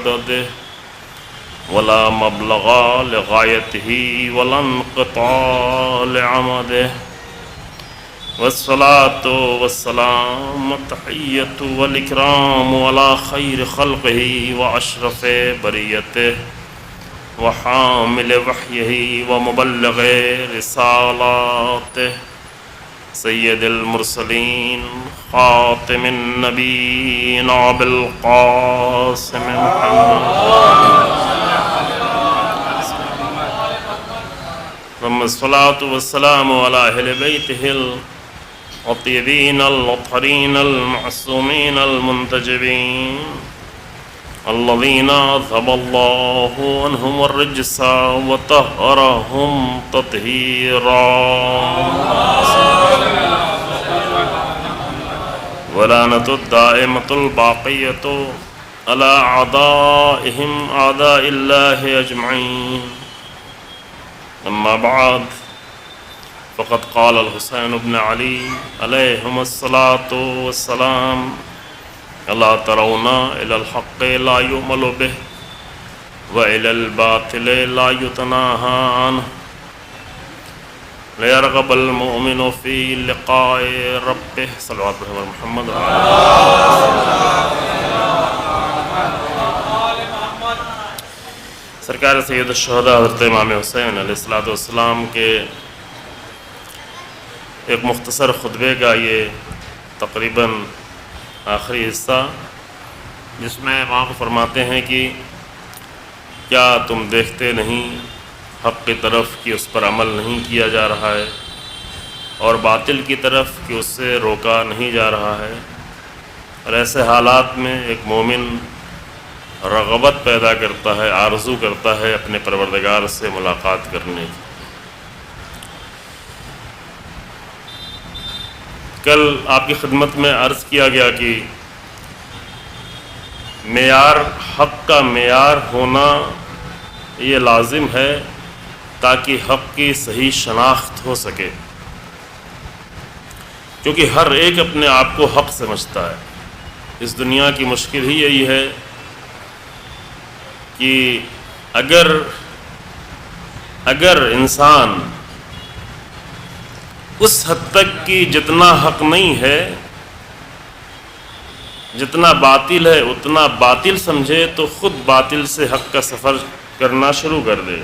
عدده ولا مبلغ لغايته ولا انقطاع لعمده والصلاة والسلام التحية والإكرام على خير خلقه وأشرف بريته وحامل وحيه ومبلغ رسالاته سيد المرسلين خاتم النبيين أبي القاسم محمد ثم الصلاة والسلام على أهل بيته الطيبين الأطهرين المعصومين المنتجبين الذين أذهب الله عنهم الرجس وطهرهم تطهيرا ولعنة الدائمة الباقية على أعدائهم أعداء الله أجمعين. أما بعد فقد قال الحسين بن علي عليهم الصلاة والسلام ألا ترون إلى الحق لا يؤمل به وإلى الباطل لا يتناهى عنه ليرغب المؤمن في لقاء ربه صلوات محمد سرکار سید الشہداء حضرت امام حسین علیہ السلام کے ایک مختصر خطبے کا یہ تقریباً آخری حصہ، جس میں امام فرماتے ہیں کہ کیا تم دیکھتے نہیں حق کی طرف کہ اس پر عمل نہیں کیا جا رہا ہے اور باطل کی طرف کہ اس سے روکا نہیں جا رہا ہے، اور ایسے حالات میں ایک مومن رغبت پیدا کرتا ہے، آرزو کرتا ہے اپنے پروردگار سے ملاقات کرنے کی۔ کل آپ کی خدمت میں عرض کیا گیا کہ معیار حق کا معیار ہونا یہ لازم ہے تاکہ حق کی صحیح شناخت ہو سکے، کیونکہ ہر ایک اپنے آپ کو حق سمجھتا ہے۔ اس دنیا کی مشکل ہی یہی ہے کہ اگر انسان اس حد تک کہ جتنا حق نہیں ہے، جتنا باطل ہے اتنا باطل سمجھے، تو خود باطل سے حق کا سفر کرنا شروع کر دے،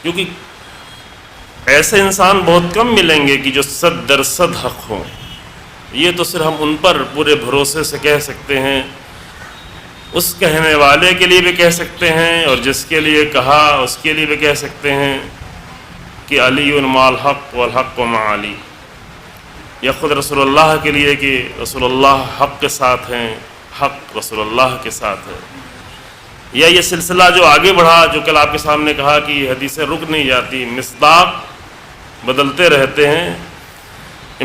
کیونکہ ایسے انسان بہت کم ملیں گے کہ جو 100% حق ہوں۔ یہ تو صرف ہم ان پر پورے بھروسے سے کہہ سکتے ہیں، اس کہنے والے کے لیے بھی کہہ سکتے ہیں اور جس کے لیے کہا اس کے لیے بھی کہہ سکتے ہیں کہ علی مع الحق والحق مع علی، یا خود رسول اللہ کے لیے کہ رسول اللہ حق کے ساتھ ہیں، حق رسول اللہ کے ساتھ ہے۔ یا یہ سلسلہ جو آگے بڑھا، جو کل آپ کے سامنے کہا کہ یہ حدیثیں رک نہیں جاتی، مصداق بدلتے رہتے ہیں۔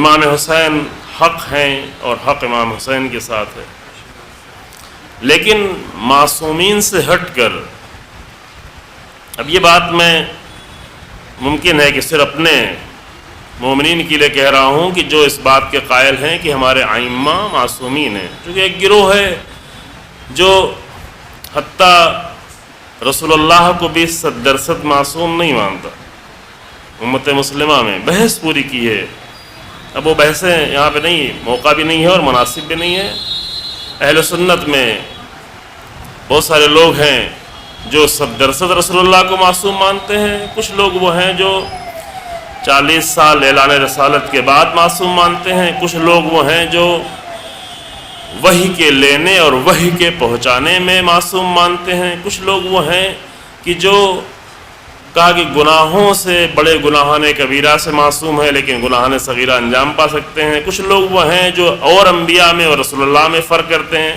امام حسین حق ہیں اور حق امام حسین کے ساتھ ہے، لیکن معصومین سے ہٹ کر، اب یہ بات میں ممکن ہے کہ صرف اپنے مومنین کے لیے کہہ رہا ہوں کہ جو اس بات کے قائل ہیں کہ ہمارے ائمہ معصومین ہیں، کیونکہ ایک گروہ ہے جو حتیٰ رسول اللہ کو بھی 100% معصوم نہیں مانتا۔ امت مسلمہ میں بحث پوری کی ہے، اب وہ بحثیں یہاں پہ نہیں، موقع بھی نہیں ہے اور مناسب بھی نہیں ہے۔ اہل سنت میں بہت سارے لوگ ہیں جو 100% رسول اللہ کو معصوم مانتے ہیں، کچھ لوگ وہ ہیں جو 40 سال اعلان رسالت کے بعد معصوم مانتے ہیں، کچھ لوگ وہ ہیں جو وحی کے لینے اور وحی کے پہنچانے میں معصوم مانتے ہیں، کچھ لوگ وہ ہیں کہ جو کہا کہ گناہوں سے، بڑے گناہان کبیرہ سے معصوم ہے لیکن گناہان صغیرہ انجام پا سکتے ہیں، کچھ لوگ وہ ہیں جو اور انبیاء میں اور رسول اللہ میں فرق کرتے ہیں۔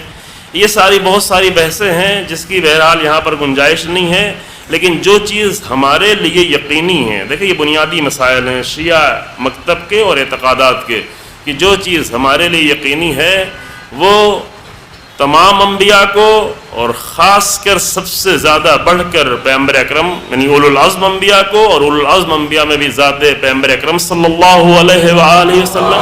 یہ ساری بہت ساری بحثیں ہیں جس کی بہرحال یہاں پر گنجائش نہیں ہے، لیکن جو چیز ہمارے لیے یقینی ہے، دیکھیں یہ بنیادی مسائل ہیں شیعہ مکتب کے اور اعتقادات کے، کہ جو چیز ہمارے لیے یقینی ہے وہ تمام انبیاء کو اور خاص کر سب سے زیادہ بڑھ کر پیغمبر اکرم یعنی اولو العزم انبیاء کو، اور اولو العزم انبیاء میں بھی زیادہ پیغمبر اکرم صلی اللہ علیہ وآلہ وسلم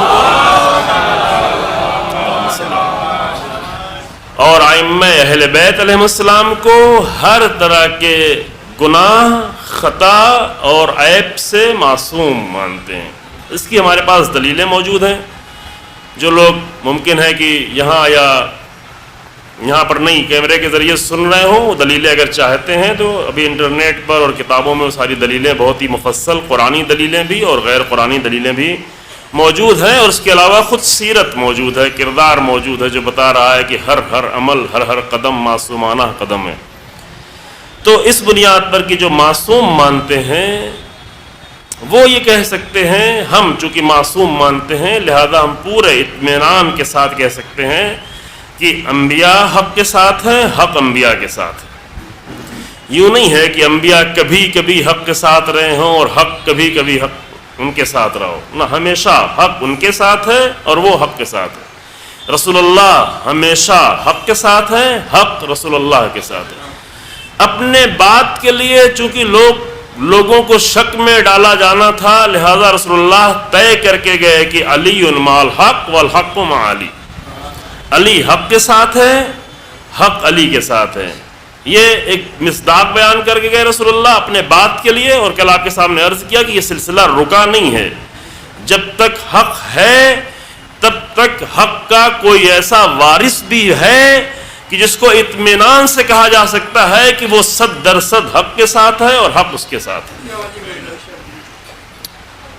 کو اور ائمہ اہل بیت علیہ السلام کو ہر طرح کے گناہ، خطا اور عیب سے معصوم مانتے ہیں۔ اس کی ہمارے پاس دلیلیں موجود ہیں۔ جو لوگ ممکن ہے کہ یہاں پر نہیں کیمرے کے ذریعے سن رہے ہوں، وہ دلیلیں اگر چاہتے ہیں تو ابھی انٹرنیٹ پر اور کتابوں میں وہ ساری دلیلیں بہت ہی مفصل قرآنی دلیلیں بھی اور غیر قرآنی دلیلیں بھی موجود ہیں، اور اس کے علاوہ خود سیرت موجود ہے، کردار موجود ہے جو بتا رہا ہے کہ ہر عمل، ہر قدم معصومانہ قدم ہے۔ تو اس بنیاد پر کہ جو معصوم مانتے ہیں وہ یہ کہہ سکتے ہیں، ہم چونکہ معصوم مانتے ہیں لہذا ہم پورے اطمینان کے ساتھ کہہ سکتے ہیں کہ انبیاء حق کے ساتھ ہیں، حق انبیاء کے ساتھ ہے۔ یوں نہیں ہے کہ انبیاء کبھی کبھی حق کے ساتھ رہے ہوں اور حق کبھی کبھی حق ان کے ساتھ رہو، نہ، ہمیشہ حق ان کے ساتھ ہے اور وہ حق کے ساتھ ہے۔ رسول اللہ ہمیشہ حق کے ساتھ ہیں، حق رسول اللہ کے ساتھ ہے۔ اپنے بات کے لیے چونکہ لوگوں کو شک میں ڈالا جانا تھا لہذا رسول اللہ طے کر کے گئے کہ علی مع الحق والحق مع علی، علی حق کے ساتھ ہے، حق علی کے ساتھ ہے۔ یہ ایک مصداق بیان کر کے گئے رسول اللہ اپنے بات کے لیے، اور کل آپ کے سامنے عرض کیا کہ یہ سلسلہ رکا نہیں ہے، جب تک حق ہے تب تک حق کا کوئی ایسا وارث بھی ہے کہ جس کو اطمینان سے کہا جا سکتا ہے کہ وہ 100% حق کے ساتھ ہے اور حق اس کے ساتھ ہے۔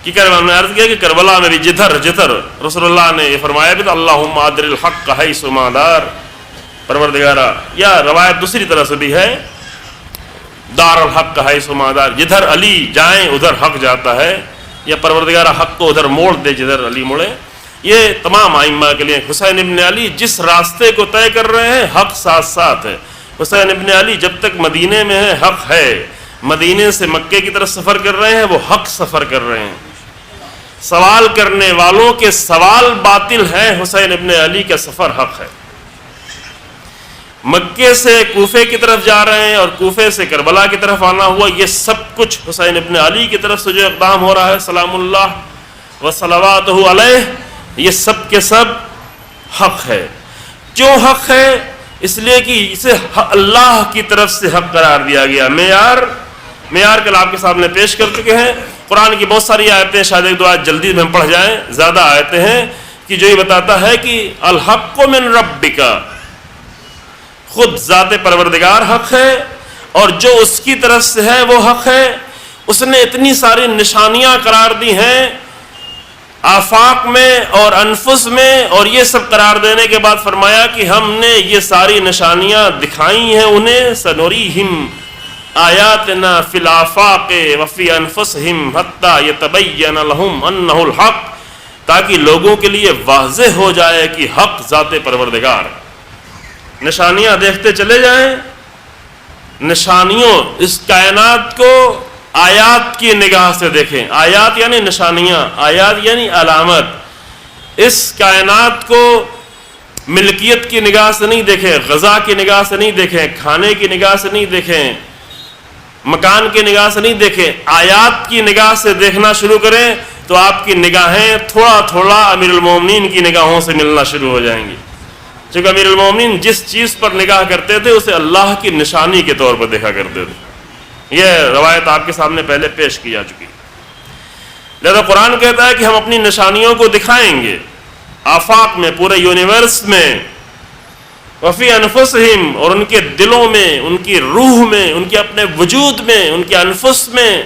ہم نے عرض کیا کہ کربلا میں بھی جدھر رسول اللہ نے یہ فرمایا بھی تو اللہم ادر الحق حیث ما دار، پروردگارا، یا روایت دوسری طرح سے بھی ہے دار الحق حیث ما دار، جدھر علی جائیں ادھر حق جاتا ہے، یا پروردگارا حق کو ادھر موڑ دے جدھر علی مڑے۔ یہ تمام ائمہ کے لیے حسین ابن علی جس راستے کو طے کر رہے ہیں حق ساتھ ساتھ ہے۔ حسین ابن علی جب تک مدینے میں ہے حق ہے، مدینے سے مکے کی طرف سفر کر رہے ہیں وہ حق سفر کر رہے ہیں۔ سوال کرنے والوں کے سوال باطل ہیں، حسین ابن علی کا سفر حق ہے۔ مکے سے کوفے کی طرف جا رہے ہیں اور کوفے سے کربلا کی طرف آنا ہوا، یہ سب کچھ حسین ابن علی کی طرف سے جو اقدام ہو رہا ہے سلام اللہ و صلواتہ علیہ، یہ سب کے سب حق ہے۔ کیوں حق ہے؟ اس لیے کہ اسے اللہ کی طرف سے حق قرار دیا گیا۔ معیار کل آپ کے سامنے پیش کر چکے ہیں۔ قرآن کی بہت ساری آیتیں، شاید ایک دو آیت جلدی میں ہم پڑھ جائیں، زیادہ آیتیں ہیں کہ جو یہ بتاتا ہے کہ الحق من ربک، خود ذات پروردگار حق ہے اور جو اس کی طرف سے ہے وہ حق ہے۔ اس نے اتنی ساری نشانیاں قرار دی ہیں آفاق میں اور انفس میں، اور یہ سب قرار دینے کے بعد فرمایا کہ ہم نے یہ ساری نشانیاں دکھائی ہیں انہیں، سنوریہم آیاتنا فی الآفاق وفی انفسہم حتی یتبین لہم انہ الحق، تاکہ لوگوں کے لیے واضح ہو جائے کہ حق ذات پروردگار۔ نشانیاں دیکھتے چلے جائیں، نشانیوں، اس کائنات کو آیات کی نگاہ سے دیکھیں۔ آیات یعنی نشانیاں، آیات یعنی علامت۔ اس کائنات کو ملکیت کی نگاہ سے نہیں دیکھیں، غذا کی نگاہ سے نہیں دیکھیں، کھانے کی نگاہ سے نہیں دیکھیں، مکان کی نگاہ سے نہیں دیکھیں، آیات کی نگاہ سے دیکھنا شروع کریں تو آپ کی نگاہیں تھوڑا تھوڑا امیر المومنین کی نگاہوں سے ملنا شروع ہو جائیں گی۔ چونکہ امیر المومنین جس چیز پر نگاہ کرتے تھے اسے اللہ کی نشانی کے طور پر دیکھا کرتے تھے۔ یہ روایت آپ کے سامنے پہلے پیش کی جا چکی۔ لہذا قرآن کہتا ہے کہ ہم اپنی نشانیوں کو دکھائیں گے آفاق میں، پورے یونیورس میں، وفی انفسہم، اور ان کے دلوں میں، ان کی روح میں، ان کے اپنے وجود میں، ان کے انفس میں۔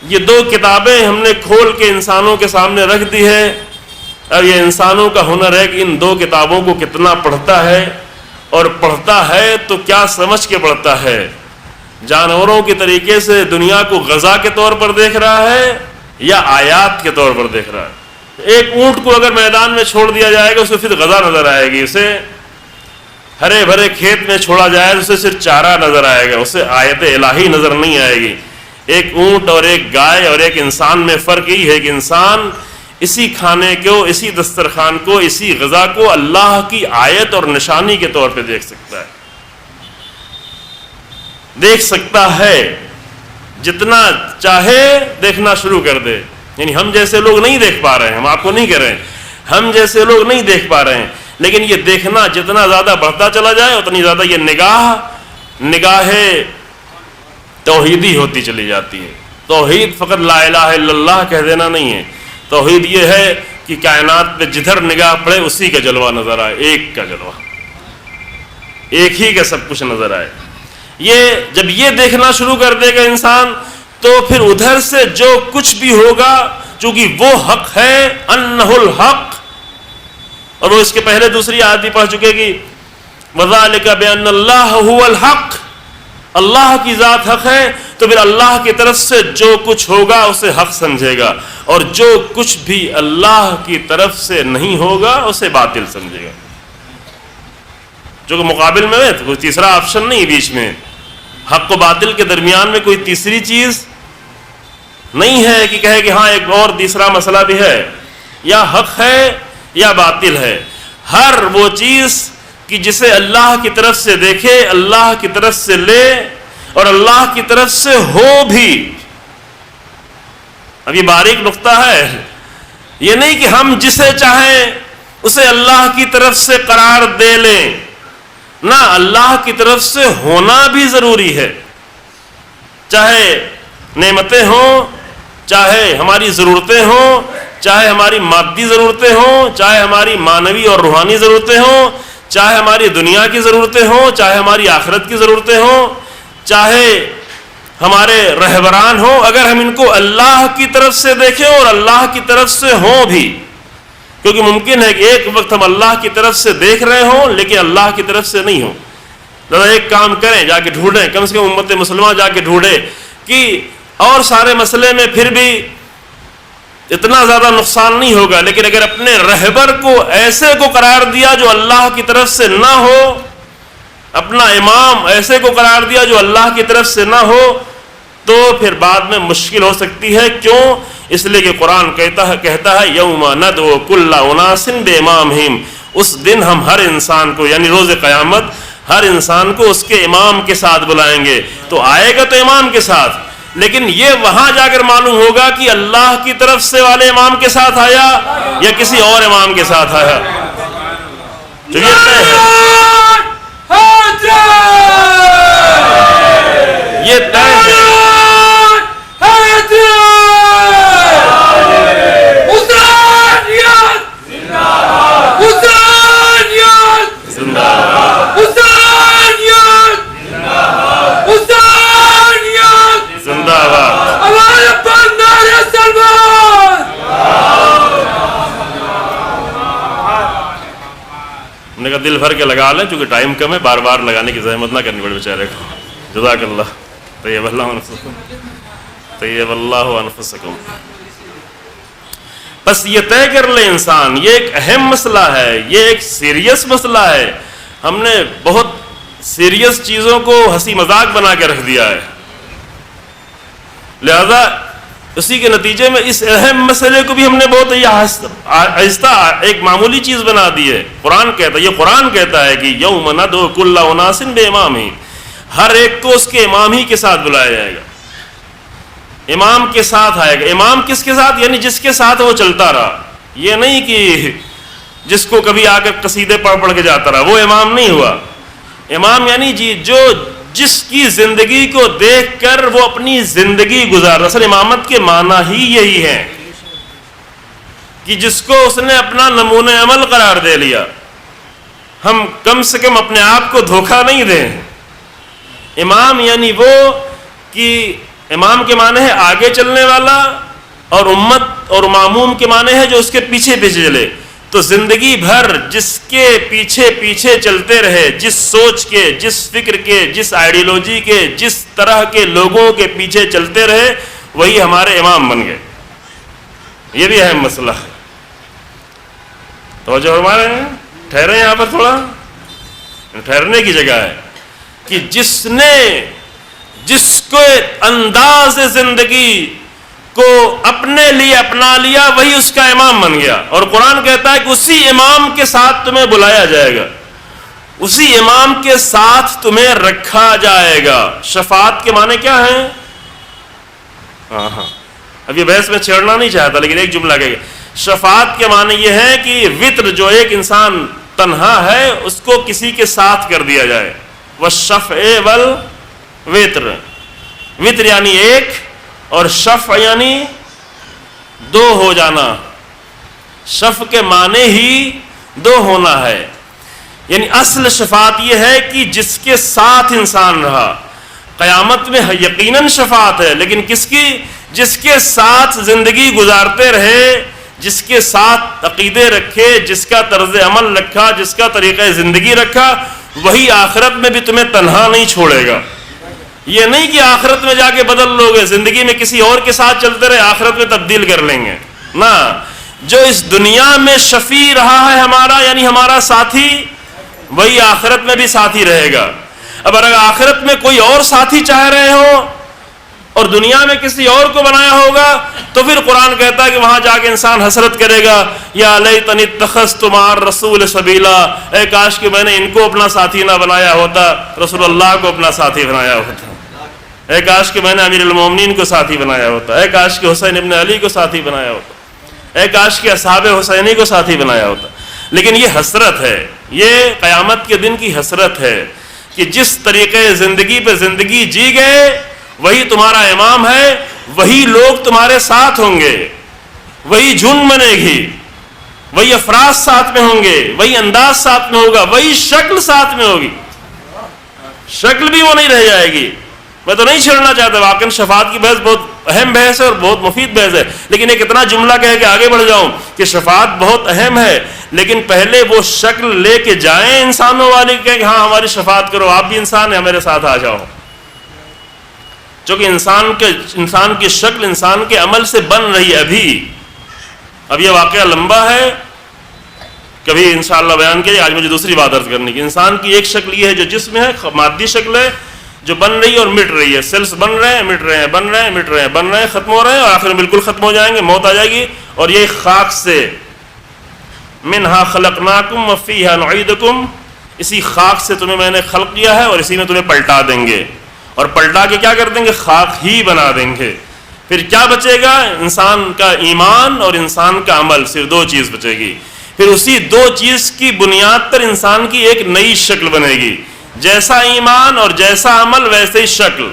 یہ دو کتابیں ہم نے کھول کے انسانوں کے سامنے رکھ دی ہے۔ اب یہ انسانوں کا ہنر ہے کہ ان دو کتابوں کو کتنا پڑھتا ہے، اور پڑھتا ہے تو کیا سمجھ کے پڑھتا ہے۔ جانوروں کے طریقے سے دنیا کو غذا کے طور پر دیکھ رہا ہے یا آیات کے طور پر دیکھ رہا ہے۔ ایک اونٹ کو اگر میدان میں چھوڑ دیا جائے گا اسے پھر غذا نظر آئے گی، اسے ہرے بھرے کھیت میں چھوڑا جائے تو اسے صرف چارہ نظر آئے گا، اسے آیت الہی نظر نہیں آئے گی۔ ایک اونٹ اور ایک گائے اور ایک انسان میں فرق یہی ہے کہ انسان اسی کھانے کو، اسی دسترخوان کو، اسی غذا کو اللہ کی آیت اور نشانی کے طور پہ دیکھ سکتا ہے، دیکھ سکتا ہے، جتنا چاہے دیکھنا شروع کر دے۔ یعنی ہم جیسے لوگ نہیں دیکھ پا رہے ہیں، ہم آپ کو نہیں کہہ رہے ہیں، ہم جیسے لوگ نہیں دیکھ پا رہے ہیں، لیکن یہ دیکھنا جتنا زیادہ بڑھتا چلا جائے اتنی زیادہ یہ نگاہ توحیدی ہوتی چلی جاتی ہے. توحید فقط لا الہ الا اللہ کہہ دینا نہیں ہے. توحید یہ ہے کہ کائنات پہ جدھر نگاہ پڑے اسی کا جلوہ نظر آئے، ایک کا جلوہ، ایک ہی کا سب کچھ نظر آئے. جب یہ دیکھنا شروع کر دے گا انسان تو پھر ادھر سے جو کچھ بھی ہوگا چونکہ وہ حق ہے، انہ الحق، اور وہ اس کے پہلے دوسری آیت بھی پڑھ چکے گی وذالک بان اللہ هو الحق، اللہ کی ذات حق ہے، تو پھر اللہ کی طرف سے جو کچھ ہوگا اسے حق سمجھے گا، اور جو کچھ بھی اللہ کی طرف سے نہیں ہوگا اسے باطل سمجھے گا. جو کہ مقابل میں ہے تو کوئی تیسرا آپشن نہیں بیچ میں، حق و باطل کے درمیان میں کوئی تیسری چیز نہیں ہے کہ کہے کہ ہاں ایک اور تیسرا مسئلہ بھی ہے، یا حق ہے یا باطل ہے. ہر وہ چیز کہ جسے اللہ کی طرف سے دیکھے، اللہ کی طرف سے لے اور اللہ کی طرف سے ہو بھی. اب یہ باریک نقطہ ہے، یہ نہیں کہ ہم جسے چاہیں اسے اللہ کی طرف سے قرار دے لیں، نہ، اللہ کی طرف سے ہونا بھی ضروری ہے. چاہے نعمتیں ہوں، چاہے ہماری ضرورتیں ہوں، چاہے ہماری مادی ضرورتیں ہوں، چاہے ہماری معنوی اور روحانی ضرورتیں ہوں، چاہے ہماری دنیا کی ضرورتیں ہوں، چاہے ہماری آخرت کی ضرورتیں ہوں، چاہے ہمارے رہبران ہوں، اگر ہم ان کو اللہ کی طرف سے دیکھیں اور اللہ کی طرف سے ہوں بھی، کیونکہ ممکن ہے کہ ایک وقت ہم اللہ کی طرف سے دیکھ رہے ہوں لیکن اللہ کی طرف سے نہیں ہوں. ذرا ایک کام کریں، جا کے ڈھونڈیں، کم سے کم امت مسلمہ جا کے ڈھونڈے کہ اور سارے مسئلے میں پھر بھی اتنا زیادہ نقصان نہیں ہوگا، لیکن اگر اپنے رہبر کو ایسے کو قرار دیا جو اللہ کی طرف سے نہ ہو، اپنا امام ایسے کو قرار دیا جو اللہ کی طرف سے نہ ہو، تو پھر بعد میں مشکل ہو سکتی ہے. کیوں؟ اس لیے کہ قرآن کہتا ہے یوم ندعو کل اناس بامامہم، اس دن ہم ہر انسان کو، یعنی روز قیامت، ہر انسان کو اس کے امام کے ساتھ بلائیں گے. تو آئے گا تو امام کے ساتھ، لیکن یہ وہاں جا کر معلوم ہوگا کہ اللہ کی طرف سے والے امام کے ساتھ آیا یا کسی اور امام کے ساتھ آیا. تو یہ طے ہے، یہ طے ہے. نے کہا دل بھر کے لگا لیں، چونکہ ٹائم کم ہے، بار بار لگانے کی زحمت نہ کرنی پڑے بیچارے کو. جزاک اللہ. طیب اللہ انفسکم، طیب اللہ انفسکم. بس یہ طے کر لے انسان، یہ ایک اہم مسئلہ ہے، یہ ایک سیریس مسئلہ ہے. ہم نے بہت سیریس چیزوں کو ہنسی مذاق بنا کے رکھ دیا ہے، لہذا اسی کے نتیجے میں اس اہم مسئلے کو بھی ہم نے بہت آہستہ ایک معمولی چیز بنا دی ہے. قرآن کہتا ہے کہ یوم ندعو کل اناس بامامہم، ہر ایک کو اس کے امام ہی کے ساتھ بلایا جائے گا، امام کے ساتھ آئے گا. امام کس کے ساتھ؟ یعنی جس کے ساتھ وہ چلتا رہا. یہ نہیں کہ جس کو کبھی آ کر قصیدے پڑھ کے جاتا رہا، وہ امام نہیں ہوا. امام یعنی جو جس کی زندگی کو دیکھ کر وہ اپنی زندگی گزار. اصل امامت کے معنی ہی یہی ہے کہ جس کو اس نے اپنا نمونہ عمل قرار دے لیا. ہم کم سے کم اپنے آپ کو دھوکہ نہیں دیں. امام یعنی وہ کہ امام کے معنی ہے آگے چلنے والا، اور امت اور معموم کے معنی ہے جو اس کے پیچھے پیچھے چلے. تو زندگی بھر جس کے پیچھے پیچھے چلتے رہے، جس سوچ کے، جس فکر کے، جس آئیڈیالوجی کے، جس طرح کے لوگوں کے پیچھے چلتے رہے، وہی ہمارے امام بن گئے. یہ بھی اہم مسئلہ ہے. توجہ ہمارے ہیں، ٹھہرے یہاں پر تھوڑا، ٹھہرنے کی جگہ ہے کہ جس کو انداز زندگی کو اپنے لیے اپنا لیا وہی اس کا امام بن گیا. اور قرآن کہتا ہے کہ اسی امام کے ساتھ تمہیں بلایا جائے گا، اسی امام کے ساتھ تمہیں رکھا جائے گا. شفاعت کے معنی کیا ہیں؟ اب یہ بحث میں چھیڑنا نہیں چاہتا لیکن ایک جملہ کہے گا. شفاعت کے معنی یہ ہے کہ وطر جو ایک انسان تنہا ہے اس کو کسی کے ساتھ کر دیا جائے. والشفع والوتر، وتر یعنی ایک اور شفع یعنی دو ہو جانا. شفع کے معنی ہی دو ہونا ہے. یعنی اصل شفاعت یہ ہے کہ جس کے ساتھ انسان رہا. قیامت میں یقیناً شفاعت ہے، لیکن کس کی؟ جس کے ساتھ زندگی گزارتے رہے، جس کے ساتھ عقیدے رکھے، جس کا طرز عمل رکھا، جس کا طریقہ زندگی رکھا، وہی آخرت میں بھی تمہیں تنہا نہیں چھوڑے گا. یہ نہیں کہ آخرت میں جا کے بدل لوگے، زندگی میں کسی اور کے ساتھ چلتے رہے، آخرت میں تبدیل کر لیں گے. نہ، جو اس دنیا میں شفیع رہا ہے ہمارا، یعنی ہمارا ساتھی، وہی آخرت میں بھی ساتھی رہے گا. اب اگر آخرت میں کوئی اور ساتھی چاہ رہے ہو اور دنیا میں کسی اور کو بنایا ہوگا، تو پھر قرآن کہتا ہے کہ وہاں جا کے انسان حسرت کرے گا، یا لیتنی اتخذت مع الرسول سبیلا، اے کاش کہ میں نے ان کو اپنا ساتھی نہ بنایا ہوتا، رسول اللہ کو اپنا ساتھی بنایا ہوتا. اے کاش کہ میں نے امیر المومنین کو ساتھی بنایا ہوتا. اے کاش کہ حسین ابن علی کو ساتھی بنایا ہوتا. اے کاش کہ اصحاب حسینی کو ساتھی بنایا ہوتا. لیکن یہ حسرت ہے، یہ قیامت کے دن کی حسرت ہے کہ جس طریقے زندگی پہ زندگی جی گئے وہی تمہارا امام ہے، وہی لوگ تمہارے ساتھ ہوں گے، وہی جھنڈ بنے گی، وہی افراد ساتھ میں ہوں گے، وہی انداز ساتھ میں ہوگا، وہی شکل ساتھ میں ہوگی. شکل بھی وہ نہیں رہ جائے گی. میں تو نہیں چھیڑنا چاہتا، واقعی شفاعت کی بحث بہت اہم بحث ہے اور بہت مفید بحث ہے، لیکن ایک اتنا جملہ کہہ کے آگے بڑھ جاؤں کہ شفاعت بہت اہم ہے، لیکن پہلے وہ شکل لے کے جائیں انسانوں والی کہ ہاں ہماری شفاعت کرو، آپ بھی انسان ہیں، میرے ساتھ آ جاؤ. چونکہ انسان کی شکل انسان کے عمل سے بن رہی ہے. اب یہ واقعہ لمبا ہے، کبھی انشاءاللہ بیان کیے. آج مجھے دوسری بات عرض کرنی کہ انسان کی ایک شکل یہ ہے جو جسم ہے، مادی شکل ہے، جو بن رہی ہے اور مٹ رہی ہے. سیلز بن رہے ہیں، مٹ رہے ہیں، بن رہے ہیں، مٹ رہے ہیں، بن رہے ہیں، ختم ہو رہے ہیں اور آخر میں بالکل ختم ہو جائیں گے، موت آ جائے گی. اور یہ خاک سے منہا خلقناکم وفیہا نعیدکم، اسی خاک سے تمہیں میں نے خلق کیا ہے اور اسی میں تمہیں پلٹا دیں گے. اور پلٹا کے کیا کر دیں گے؟ خاک ہی بنا دیں گے. پھر کیا بچے گا؟ انسان کا ایمان اور انسان کا عمل، صرف دو چیز بچے گی. پھر اسی دو چیز کی بنیاد پر انسان کی ایک نئی شکل بنے گی. جیسا ایمان اور جیسا عمل ویسے ہی شکل.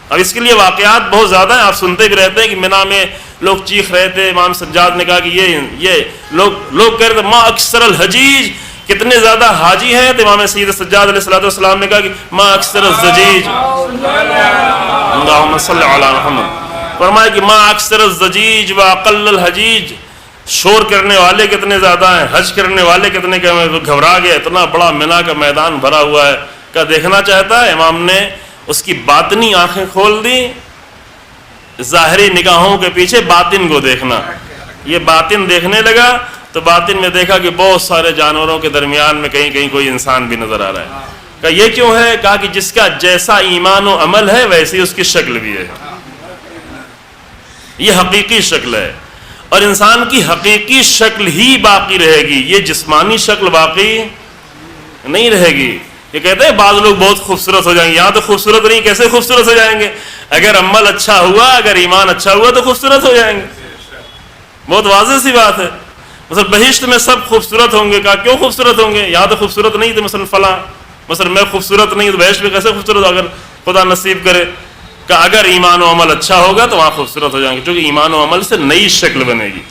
اب اس کے لیے واقعات بہت زیادہ ہیں، آپ سنتے بھی رہتے ہیں کہ مینا میں لوگ چیخ رہے تھے. امام سجاد نے کہا کہ یہ لوگ کہہ رہے تھے ما اکثر الحجیج، کتنے زیادہ حاجی ہیں. تو امام سید سجاد علیہ السلام نے کہا کہ ما اکثر الزجیج، اللہم صلی علی محمد، فرمایا کہ ما اکثر الزجیج و اقل الحجیج، شور کرنے والے کتنے زیادہ ہیں، حج کرنے والے کتنے کہ گھبرا گئے، اتنا بڑا مینا کا میدان بھرا ہوا ہے. کیا دیکھنا چاہتا ہے؟ امام نے اس کی باطنی آنکھیں کھول دی. ظاہری نگاہوں کے پیچھے باطن کو دیکھنا. یہ باطن دیکھنے لگا تو باطن میں دیکھا کہ بہت سارے جانوروں کے درمیان میں کہیں کہیں کوئی انسان بھی نظر آ رہا ہے. کہا یہ کیوں ہے؟ کہا کہ جس کا جیسا ایمان و عمل ہے ویسی اس کی شکل بھی ہے. یہ حقیقی شکل ہے اور انسان کی حقیقی شکل ہی باقی رہے گی. یہ جسمانی شکل باقی نہیں رہے گی. یہ کہتے ہیں بعض لوگ بہت خوبصورت ہو جائیں گے. یہاں تو خوبصورت نہیں، کیسے خوبصورت ہو جائیں گے؟ اگر عمل اچھا ہوا، اگر ایمان اچھا ہوا تو خوبصورت ہو جائیں گے. بہت واضح سی بات ہے. مثلا بہشت میں سب خوبصورت ہوں گے. کہا کیوں خوبصورت ہوں گے؟ یہاں تو خوبصورت نہیں تھے، مثلا فلاں، مثلا میں خوبصورت نہیں تو بہشت میں کیسے خوبصورت ہو؟ اگر خدا نصیب کرے. کہ اگر ایمان و عمل اچھا ہوگا تو وہاں خوبصورت ہو جائیں گے، کیونکہ ایمان و عمل سے نئی شکل بنے گی.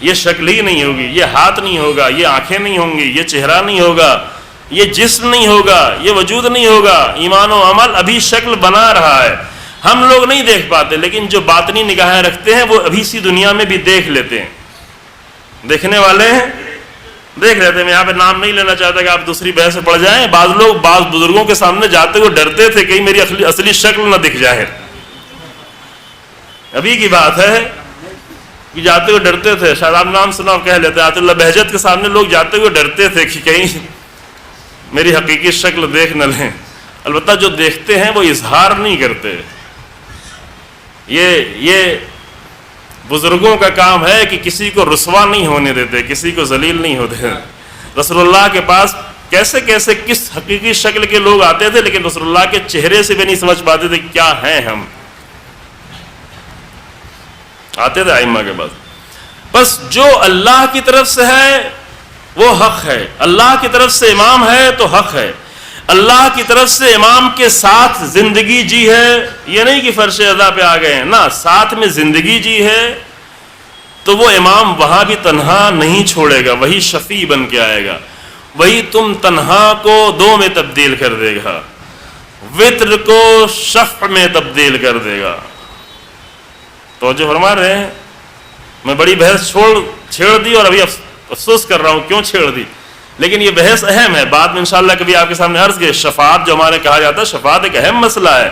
یہ شکل ہی نہیں ہوگی، یہ ہاتھ نہیں ہوگا، یہ آنکھیں نہیں ہوں گی، یہ چہرہ نہیں ہوگا، یہ جسم نہیں ہوگا، یہ وجود نہیں ہوگا. ایمان و عمل ابھی شکل بنا رہا ہے. ہم لوگ نہیں دیکھ پاتے، لیکن جو باطنی نگاہیں رکھتے ہیں وہ ابھی سی دنیا میں بھی دیکھ لیتے ہیں. دیکھنے والے ہیں، دیکھ لیتے ہیں. میں یہاں پہ نام نہیں لینا چاہتا کہ آپ دوسری بحث سے پڑ جائیں. بعض لوگ بعض بزرگوں کے سامنے جاتے ہوئے ڈرتے تھے کہیں میری اصلی شکل نہ دکھ جائے. ابھی کی بات ہے کہ جاتے ہوئے ڈرتے تھے. شاید آپ نام سنا کہہ لیتے. آیت اللہ بہجت کے سامنے لوگ جاتے ہوئے ڈرتے تھے کہ کہیں میری حقیقی شکل دیکھ نہ لیں. البتہ جو دیکھتے ہیں وہ اظہار نہیں کرتے. یہ بزرگوں کا کام ہے کہ کسی کو رسوا نہیں ہونے دیتے، کسی کو ذلیل نہیں ہوتے. رسول اللہ کے پاس کیسے کیسے کس حقیقی شکل کے لوگ آتے تھے، لیکن رسول اللہ کے چہرے سے بھی نہیں سمجھ پاتے تھے کیا ہیں ہم. آتے تھے ائمہ کے پاس. بس جو اللہ کی طرف سے ہے وہ حق ہے. اللہ کی طرف سے امام ہے تو حق ہے. اللہ کی طرف سے امام کے ساتھ زندگی جی ہے، یہ نہیں کہ فرش ادا پہ آ گئے ہیں، نہ، ساتھ میں زندگی جی ہے تو وہ امام وہاں بھی تنہا نہیں چھوڑے گا، وہی شفیع بن کے آئے گا، وہی تم تنہا کو دو میں تبدیل کر دے گا، وتر کو شفع میں تبدیل کر دے گا. توجہ فرما رہے ہیں؟ میں بڑی بحث چھیڑ دی اور ابھی افسوس کر رہا ہوں کیوں چھیڑ دی، لیکن یہ بحث اہم ہے. بعد میں انشاءاللہ کبھی آپ کے سامنے عرض کی شفاعت جو ہمارے کہا جاتا ہے، شفاعت ایک اہم مسئلہ ہے،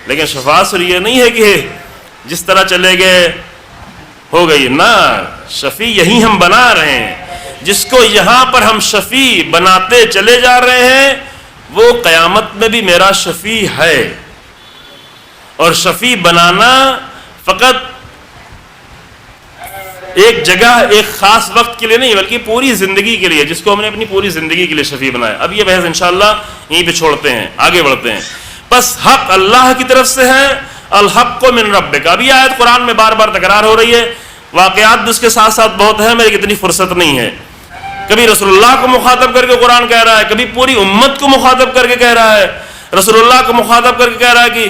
لیکن شفاعت صرف یہ نہیں ہے کہ جس طرح چلے گئے ہو گئی، نہ، شفیع یہی ہم بنا رہے ہیں. جس کو یہاں پر ہم شفیع بناتے چلے جا رہے ہیں وہ قیامت میں بھی میرا شفیع ہے. اور شفیع بنانا فقط ایک جگہ ایک خاص وقت کے لیے نہیں بلکہ پوری زندگی کے لیے، جس کو ہم نے اپنی پوری زندگی کے لیے شفیع بنایا. اب یہ بحث انشاءاللہ یہیں پہ چھوڑتے ہیں، آگے بڑھتے ہیں. بس حق اللہ کی طرف سے ہے، الحق من ربک. اب یہ آیت قرآن میں بار بار تکرار ہو رہی ہے، واقعات بھی اس کے ساتھ ساتھ بہت ہیں، میری اتنی فرصت نہیں ہے. کبھی رسول اللہ کو مخاطب کر کے قرآن کہہ رہا ہے، کبھی پوری امت کو مخاطب کر کے کہہ رہا ہے. رسول اللہ کو مخاطب کر کے کہہ رہا ہے کہ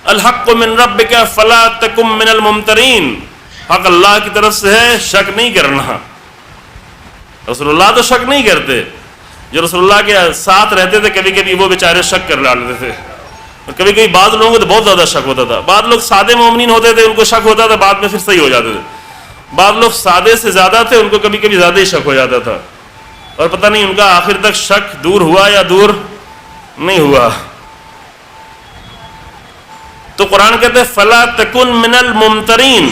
الحق من ربک فلا تکن من الممترین، حق اللہ کی طرف سے ہے، شک نہیں کرنا. رسول اللہ تو شک نہیں کرتے، جو رسول اللہ کے ساتھ رہتے تھے کبھی کبھی وہ بیچارے شک کر ڈالتے تھے، اور کبھی کبھی بعض لوگوں کو تو بہت زیادہ شک ہوتا تھا. بعض لوگ سادے مومنین ہوتے تھے، ان کو شک ہوتا تھا، بعد میں پھر صحیح ہو جاتے تھے. بعض لوگ سادے سے زیادہ تھے، ان کو کبھی کبھی زیادہ ہی شک ہو جاتا تھا، اور پتہ نہیں ان کا آخر تک شک دور ہوا یا دور نہیں ہوا. تو قرآن کہتے ہیں فلا تکن من الممترین،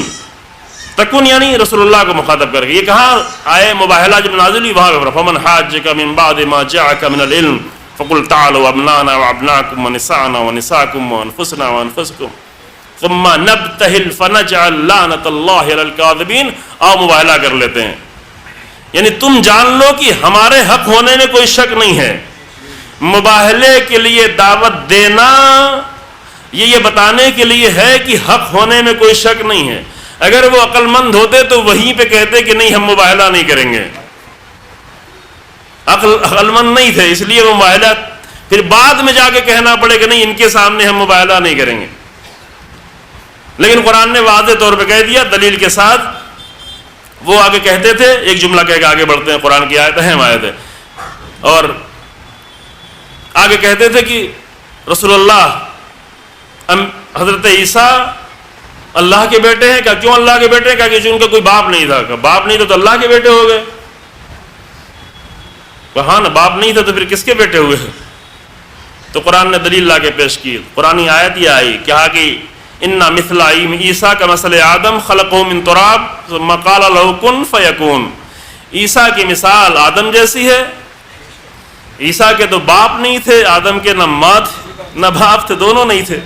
تکن یعنی رسول اللہ کو مخاطب کر کے. یہ کہاں آئے مباہلہ جب نازل ہوئی وہاں پر فمن حاجک من بعد ما جاءک من العلم فقل تعالوا ابنانا وابناکم ونساءنا ونساءکم وانفسنا وانفسکم ثم نبتہل فنجعل لعنت اللہ علی الکاذبین. آؤ مباہلہ کر لیتے ہیں، یعنی تم جان لو کہ ہمارے حق ہونے میں کوئی شک نہیں ہے. مباہلے کے لیے دعوت دینا یہ بتانے کے لیے ہے کہ حق ہونے میں کوئی شک نہیں ہے. اگر وہ عقل مند ہوتے تو وہیں پہ کہتے کہ نہیں ہم مباہلہ نہیں کریں گے. عقل مند نہیں تھے، اس لیے وہ مباہلہ پھر بعد میں جا کے کہنا پڑے کہ نہیں ان کے سامنے ہم مباہلہ نہیں کریں گے. لیکن قرآن نے واضح طور پہ کہہ دیا دلیل کے ساتھ. وہ آگے کہتے تھے، ایک جملہ کہہ کے آگے بڑھتے ہیں، قرآن کی آیت اہم آیت ہے. اور آگے کہتے تھے کہ رسول اللہ حضرت عیسیٰ اللہ کے بیٹے ہیں. کیوں اللہ کے بیٹے ہیں؟ کہ ان کا کوئی باپ نہیں تھا. باپ نہیں تھا تو اللہ کے بیٹے ہو گئے. ہاں نا، باپ نہیں تھا تو پھر کس کے بیٹے ہوئے؟ تو قرآن نے دلیل لا کے پیش کی. قرآنی آیت یہ آئی، کہا کہ اِنَّ مِثْلَ عیسیٰ كَمَثَلِ آدَمَ خَلَقَهُ مِن تُرَابٍ ثُمَّ قَالَ لَهُ كُن فَيَكُونُ. عیسیٰ کی مثال آدم جیسی ہے. عیسیٰ کے تو باپ نہیں تھے، آدم کے نہ ماں نہ باپ تھے، دونوں نہیں تھے.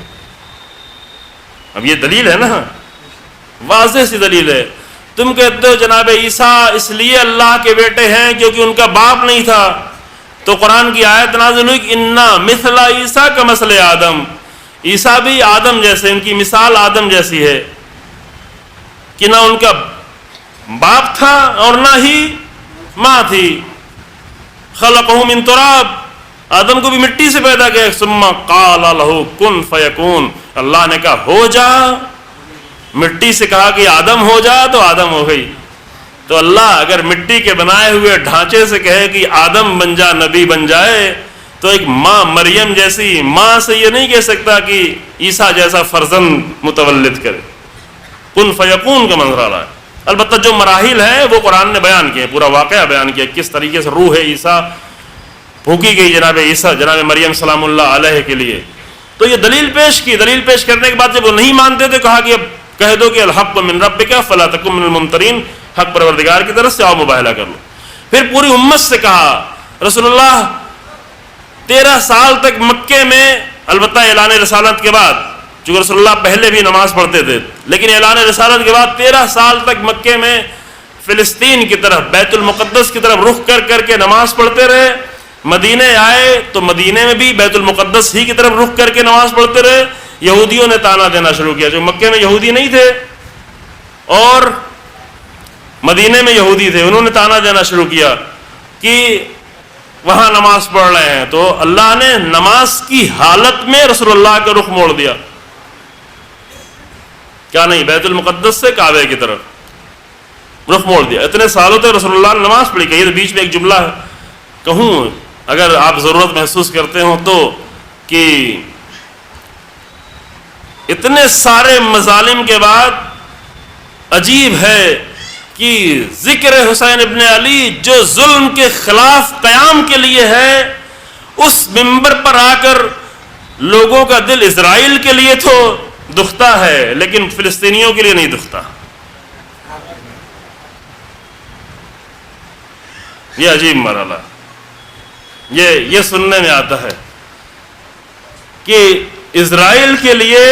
اب یہ دلیل ہے نا، واضح سی دلیل ہے. تم کہتے ہو جناب عیسیٰ اس لیے اللہ کے بیٹے ہیں کیونکہ ان کا باپ نہیں تھا. تو قرآن کی آیت نازل ہوئی کہ اِنَّ مِثْلَ عیسیٰ كَمَثْلِ آدَمَ، عیسیٰ بھی آدم جیسے، ان کی مثال آدم جیسی ہے کہ نہ ان کا باپ تھا اور نہ ہی ماں تھی. خلقہ من تراب، آدم کو بھی مٹی سے پیدا کیا. ثم قال له کن فیکون، اللہ نے کہا ہو جا. مٹی سے کہا کہ آدم ہو جا تو آدم ہو گئی. تو اللہ اگر مٹی کے بنائے ہوئے ڈھانچے سے کہے کہ آدم بن جا، نبی بن جائے، تو ایک ماں مریم جیسی ماں سے یہ نہیں کہہ سکتا کہ عیسیٰ جیسا فرزند متولد کرے. کن فیکون کا منظر آ رہا ہے. البتہ جو مراحل ہیں وہ قرآن نے بیان کیے، پورا واقعہ بیان کیا، کس طریقے سے روح عیسیٰ پھونکی گئی جناب عیسیٰ جناب مریم سلام اللہ علیہ کے لیے. تو یہ دلیل پیش کی. دلیل پیش کرنے کے بعد جب وہ نہیں مانتے تھے کہا کہ اب کہہ دو کہ الحق من ربک فلا تکن من الممترین، حق پروردگار کی طرف سے آؤ مباہلہ کر لو. پھر پوری امت سے کہا. رسول اللہ 13 سال تک مکے میں، البتہ اعلان رسالت کے بعد، چونکہ رسول اللہ پہلے بھی نماز پڑھتے تھے، لیکن اعلان رسالت کے بعد 13 سال تک مکے میں فلسطین کی طرف، بیت المقدس کی طرف رخ کر کر کے نماز پڑھتے رہے. مدینے آئے تو مدینے میں بھی بیت المقدس ہی کی طرف رخ کر کے نماز پڑھتے رہے. یہودیوں نے تانا دینا شروع کیا، جو مکے میں یہودی نہیں تھے اور مدینے میں یہودی تھے، انہوں نے تانا دینا شروع کیا. کہ وہاں نماز پڑھ رہے ہیں تو اللہ نے نماز کی حالت میں رسول اللہ کا رخ موڑ دیا، کیا نہیں، بیت المقدس سے کعبے کی طرف رخ موڑ دیا۔ اتنے سالوں تک رسول اللہ نے نماز پڑھی۔ کہیں بیچ میں ایک جملہ کہوں اگر آپ ضرورت محسوس کرتے ہوں تو، کہ اتنے سارے مظالم کے بعد عجیب ہے کہ ذکر حسین ابن علی جو ظلم کے خلاف قیام کے لیے ہے، اس منبر پر آ کر لوگوں کا دل اسرائیل کے لیے تو دکھتا ہے لیکن فلسطینیوں کے لیے نہیں دکھتا۔ یہ عجیب مرحلہ، یہ سننے میں آتا ہے کہ اسرائیل کے لیے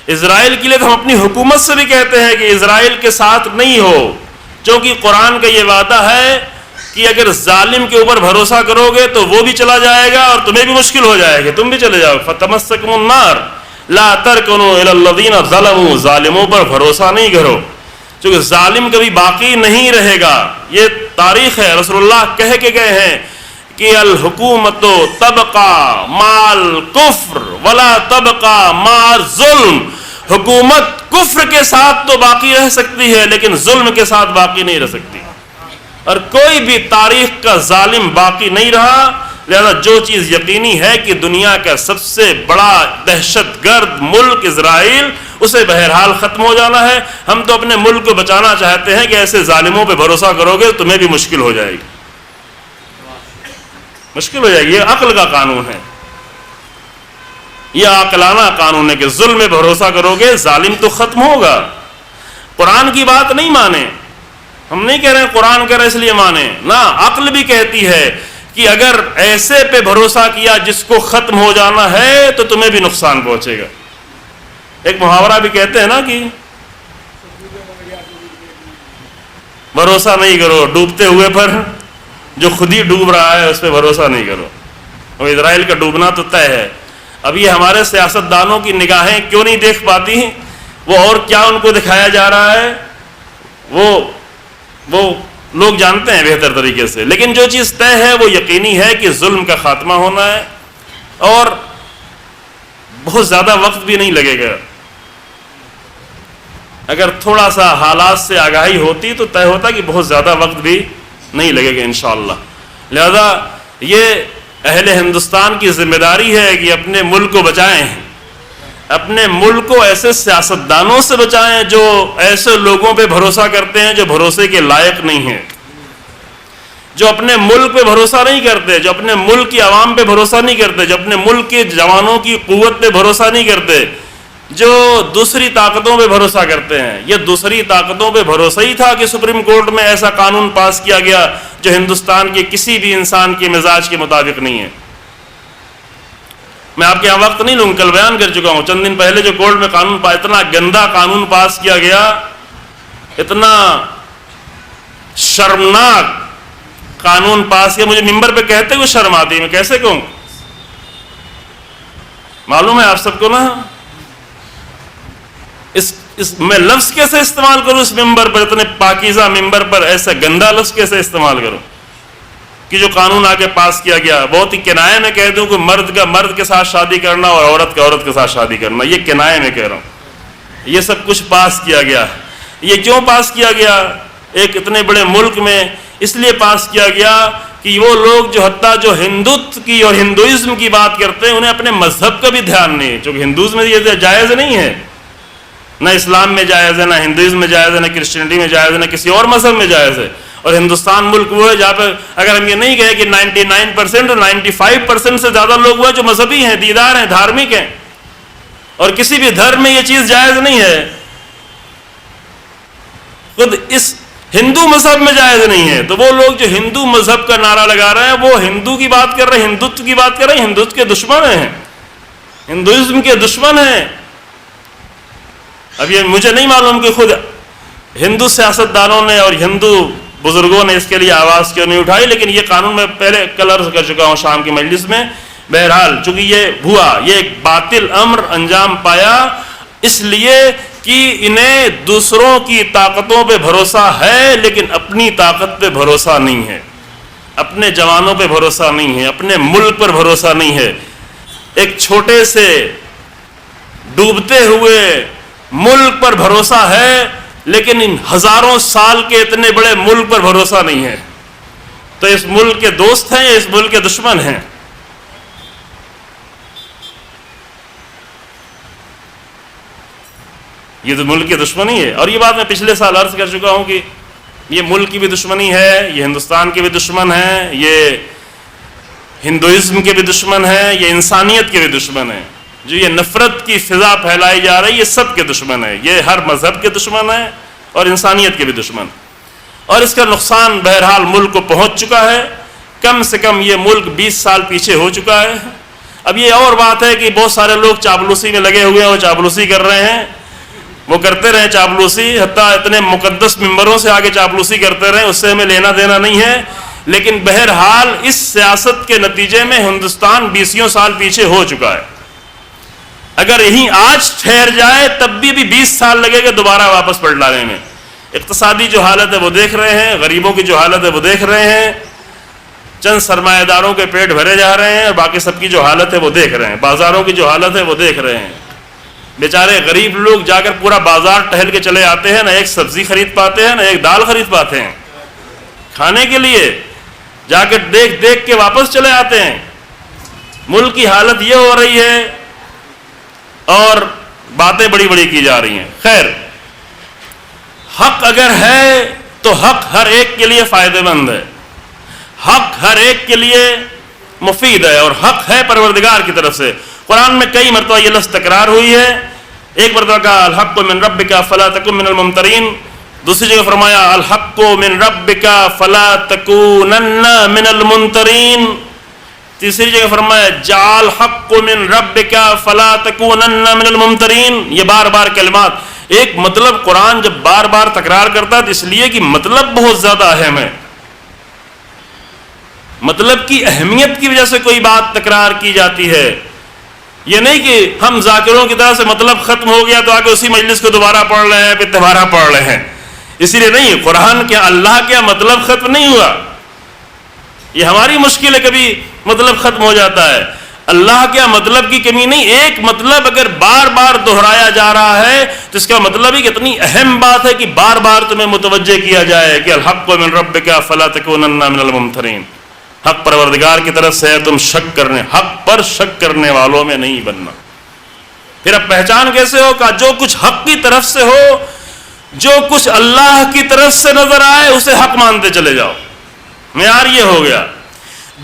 تو ہم اپنی حکومت سے بھی کہتے ہیں کہ اسرائیل کے ساتھ نہیں ہو، چونکہ قرآن کا یہ وعدہ ہے کہ اگر ظالم کے اوپر بھروسہ کرو گے تو وہ بھی چلا جائے گا اور تمہیں بھی مشکل ہو جائے گا، تم بھی چلے جاؤ۔ فَتَمَسَّكُمُ النَّارُ لَا تَرْكَنُوا إِلَى الَّذِينَ ظَلَمُوا، ظالموں پر بھروسہ نہیں کرو چونکہ ظالم کبھی باقی نہیں رہے گا۔ یہ تاریخ ہے، رسول اللہ کہہ کے گئے ہیں کہ الحکومت تبقى مع الکفر ولا تبقى مع الظلم، حکومت کفر کے ساتھ تو باقی رہ سکتی ہے لیکن ظلم کے ساتھ باقی نہیں رہ سکتی، اور کوئی بھی تاریخ کا ظالم باقی نہیں رہا۔ لہذا جو چیز یقینی ہے کہ دنیا کا سب سے بڑا دہشت گرد ملک اسرائیل، اسے بہرحال ختم ہو جانا ہے۔ ہم تو اپنے ملک کو بچانا چاہتے ہیں کہ ایسے ظالموں پہ بھروسہ کرو گے تمہیں بھی مشکل ہو جائے گی، مشکل ہو جائے گی۔ یہ عقل کا قانون ہے، یہ عاقلانہ قانون ہے کہ ظلم میں بھروسہ کرو گے ظالم تو ختم ہوگا۔ قرآن کی بات نہیں مانے، ہم نہیں کہہ رہے ہیں قرآن کہہ رہے اس لیے مانے، نہ، عقل بھی کہتی ہے کہ اگر ایسے پہ بھروسہ کیا جس کو ختم ہو جانا ہے تو تمہیں بھی نقصان پہنچے گا۔ ایک محاورہ بھی کہتے ہیں نا کہ بھروسہ نہیں کرو ڈوبتے ہوئے پر، جو خود ہی ڈوب رہا ہے اس پہ بھروسہ نہیں کرو۔ اور اسرائیل کا ڈوبنا تو طے ہے۔ اب یہ ہمارے سیاستدانوں کی نگاہیں کیوں نہیں دیکھ پاتی، وہ اور کیا ان کو دکھایا جا رہا ہے وہ لوگ جانتے ہیں بہتر طریقے سے، لیکن جو چیز طے ہے وہ یقینی ہے کہ ظلم کا خاتمہ ہونا ہے، اور بہت زیادہ وقت بھی نہیں لگے گا۔ اگر تھوڑا سا حالات سے آگاہی ہوتی تو طے ہوتا کہ بہت زیادہ وقت بھی نہیں لگے گا انشاءاللہ۔ لہذا یہ اہل ہندوستان کی ذمہ داری ہے کہ اپنے ملک کو بچائیں، اپنے ملک کو ایسے سیاستدانوں سے بچائیں جو ایسے لوگوں پہ بھروسہ کرتے ہیں جو بھروسے کے لائق نہیں ہیں، جو اپنے ملک پہ بھروسہ نہیں کرتے، جو اپنے ملک کی عوام پہ بھروسہ نہیں کرتے، جو اپنے ملک کے جوانوں کی قوت پہ بھروسہ نہیں کرتے، جو دوسری طاقتوں پہ بھروسہ کرتے ہیں۔ یہ دوسری طاقتوں پہ بھروسہ ہی تھا کہ سپریم کورٹ میں ایسا قانون پاس کیا گیا جو ہندوستان کے کسی بھی انسان کے مزاج کے مطابق نہیں ہے۔ میں آپ کے یہاں وقت نہیں لوں، کل بیان کر چکا ہوں، چند دن پہلے جو کورٹ میں قانون اتنا گندا قانون پاس کیا گیا، اتنا شرمناک قانون پاس کیا، مجھے ممبر پہ کہتے ہوئے شرم آتی ہے، میں کیسے کہوں؟ معلوم ہے آپ سب کو نا، میں لفظ کیسے استعمال کروں اس ممبر پر، اتنے پاکیزہ ممبر پر ایسا گندا لفظ کیسے استعمال کروں کہ جو قانون آگے پاس کیا گیا، بہت ہی کنایے میں کہہ دوں کہ مرد کا مرد کے ساتھ شادی کرنا اور عورت کا عورت کے ساتھ شادی کرنا، یہ کنایے میں کہہ رہا ہوں، یہ سب کچھ پاس کیا گیا۔ یہ کیوں پاس کیا گیا ایک اتنے بڑے ملک میں؟ اس لیے پاس کیا گیا کہ وہ لوگ جو حتیٰ جو ہندوتو کی اور ہندوازم کی بات کرتے ہیں انہیں اپنے مذہب کا بھی دھیان نہیں ہے، چونکہ ہندوازم میں یہ جائز نہیں ہے، نہ اسلام میں جائز ہے، نہ ہندوازم میں جائز ہے، نہ کرسچینٹی میں جائز ہے، نہ کسی اور مذہب میں جائز ہے۔ اور ہندوستان ملک وہ ہے جہاں پہ اگر ہم یہ نہیں کہیں کہ 99% اور 95% سے زیادہ لوگ وہ ہیں جو مذہبی ہیں، دیندار ہیں، دھارمک ہیں، اور کسی بھی دھرم میں یہ چیز جائز نہیں ہے، خود اس ہندو مذہب میں جائز نہیں ہے۔ تو وہ لوگ جو ہندو مذہب کا نعرہ لگا رہے ہیں وہ ہندو کی بات کر رہے ہیں، ہندوتو کی بات کر رہے ہیں، ہندوتو کے دشمن ہیں، ہندوازم کے دشمن ہیں۔ اب یہ مجھے نہیں معلوم کہ خود ہندو سیاستدانوں نے اور ہندو بزرگوں نے اس کے لیے آواز کیوں نہیں اٹھائی، لیکن یہ قانون میں پہلے کل عرض کر چکا ہوں شام کی مجلس میں۔ بہرحال چونکہ یہ ہوا، یہ ایک باطل امر انجام پایا، اس لیے کہ انہیں دوسروں کی طاقتوں پہ بھروسہ ہے لیکن اپنی طاقت پہ بھروسہ نہیں ہے، اپنے جوانوں پہ بھروسہ نہیں ہے، اپنے ملک پر بھروسہ نہیں ہے، ایک چھوٹے سے ڈوبتے ہوئے ملک پر بھروسہ ہے، لیکن ان ہزاروں سال کے اتنے بڑے ملک پر بھروسہ نہیں ہے، تو اس ملک کے دوست ہیں یا اس ملک کے دشمن ہیں؟ یہ تو ملک کی دشمنی ہے، اور یہ بات میں پچھلے سال عرض کر چکا ہوں کہ یہ ملک کی بھی دشمنی ہے، یہ ہندوستان کے بھی دشمن ہیں، یہ ہندوازم کے بھی دشمن ہیں، یہ انسانیت کے بھی دشمن ہیں۔ جو یہ نفرت کی فضا پھیلائی جا رہی ہے، یہ سب کے دشمن ہے، یہ ہر مذہب کے دشمن ہے اور انسانیت کے بھی دشمن، اور اس کا نقصان بہرحال ملک کو پہنچ چکا ہے۔ کم سے کم یہ ملک 20 سال پیچھے ہو چکا ہے۔ اب یہ اور بات ہے کہ بہت سارے لوگ چاپلوسی میں لگے ہوئے ہیں اور چاپلوسی کر رہے ہیں، وہ کرتے رہیں چاپلوسی، حتیٰ اتنے مقدس ممبروں سے آگے چاپلوسی کرتے رہیں، اس سے ہمیں لینا دینا نہیں ہے، لیکن بہرحال اس سیاست کے نتیجے میں ہندوستان 20 سال پیچھے ہو چکا ہے۔ اگر یہیں آج ٹھہر جائے تب بھی 20 سال لگے گا دوبارہ واپس پلٹ لانے میں۔ اقتصادی جو حالت ہے وہ دیکھ رہے ہیں، غریبوں کی جو حالت ہے وہ دیکھ رہے ہیں، چند سرمایہ داروں کے پیٹ بھرے جا رہے ہیں، اور باقی سب کی جو حالت ہے وہ دیکھ رہے ہیں، بازاروں کی جو حالت ہے وہ دیکھ رہے ہیں۔ بیچارے غریب لوگ جا کر پورا بازار ٹہل کے چلے آتے ہیں، نہ ایک سبزی خرید پاتے ہیں، نہ ایک دال خرید پاتے ہیں، کھانے کے لیے جا کر دیکھ دیکھ کے واپس چلے آتے ہیں۔ ملک کی حالت یہ ہو رہی ہے اور باتیں بڑی بڑی کی جا رہی ہیں۔ خیر، حق اگر ہے تو حق ہر ایک کے لیے فائدہ مند ہے، حق ہر ایک کے لیے مفید ہے، اور حق ہے پروردگار کی طرف سے۔ قرآن میں کئی مرتبہ یہ لفظ تکرار ہوئی ہے۔ ایک مرتبہ کہا الحق من ربک فلا تکن من الممترین، دوسری جگہ فرمایا الحق من ربک فلا تکونن من الممترین، تیسری جگہ فرمایا جاء الحق من ربک فلا تکونن من الممترین۔ یہ بار بار کلمات، ایک مطلب قرآن جب بار بار تکرار کرتا ہے تو اس لیے کہ مطلب بہت زیادہ اہم ہے، مطلب کی اہمیت کی وجہ سے کوئی بات تکرار کی جاتی ہے۔ یہ نہیں کہ ہم ذاکروں کی طرح سے مطلب ختم ہو گیا تو آگے اسی مجلس کو دوبارہ پڑھ رہے ہیں، پھر دوبارہ پڑھ رہے ہیں، اسی لیے نہیں۔ قرآن کیا اللہ کیا مطلب ختم نہیں ہوا، یہ ہماری مشکل ہے، کبھی مطلب ختم ہو جاتا ہے۔ اللہ کیا مطلب کی کمی نہیں، ایک مطلب اگر بار بار دہرایا جا رہا ہے تو اس کا مطلب ہی اتنی اہم بات ہے کہ بار بار تمہیں متوجہ کیا جائے کہ الحق من ربک فلا تکونن من الممترین، حق پروردگار کی طرف سے ہے، تم حق پر شک کرنے والوں میں نہیں بننا۔ پھر اب پہچان کیسے ہو؟ کہ جو کچھ حق کی طرف سے ہو، جو کچھ اللہ کی طرف سے نظر آئے اسے حق مانتے چلے جاؤ۔ معیار یہ ہو گیا،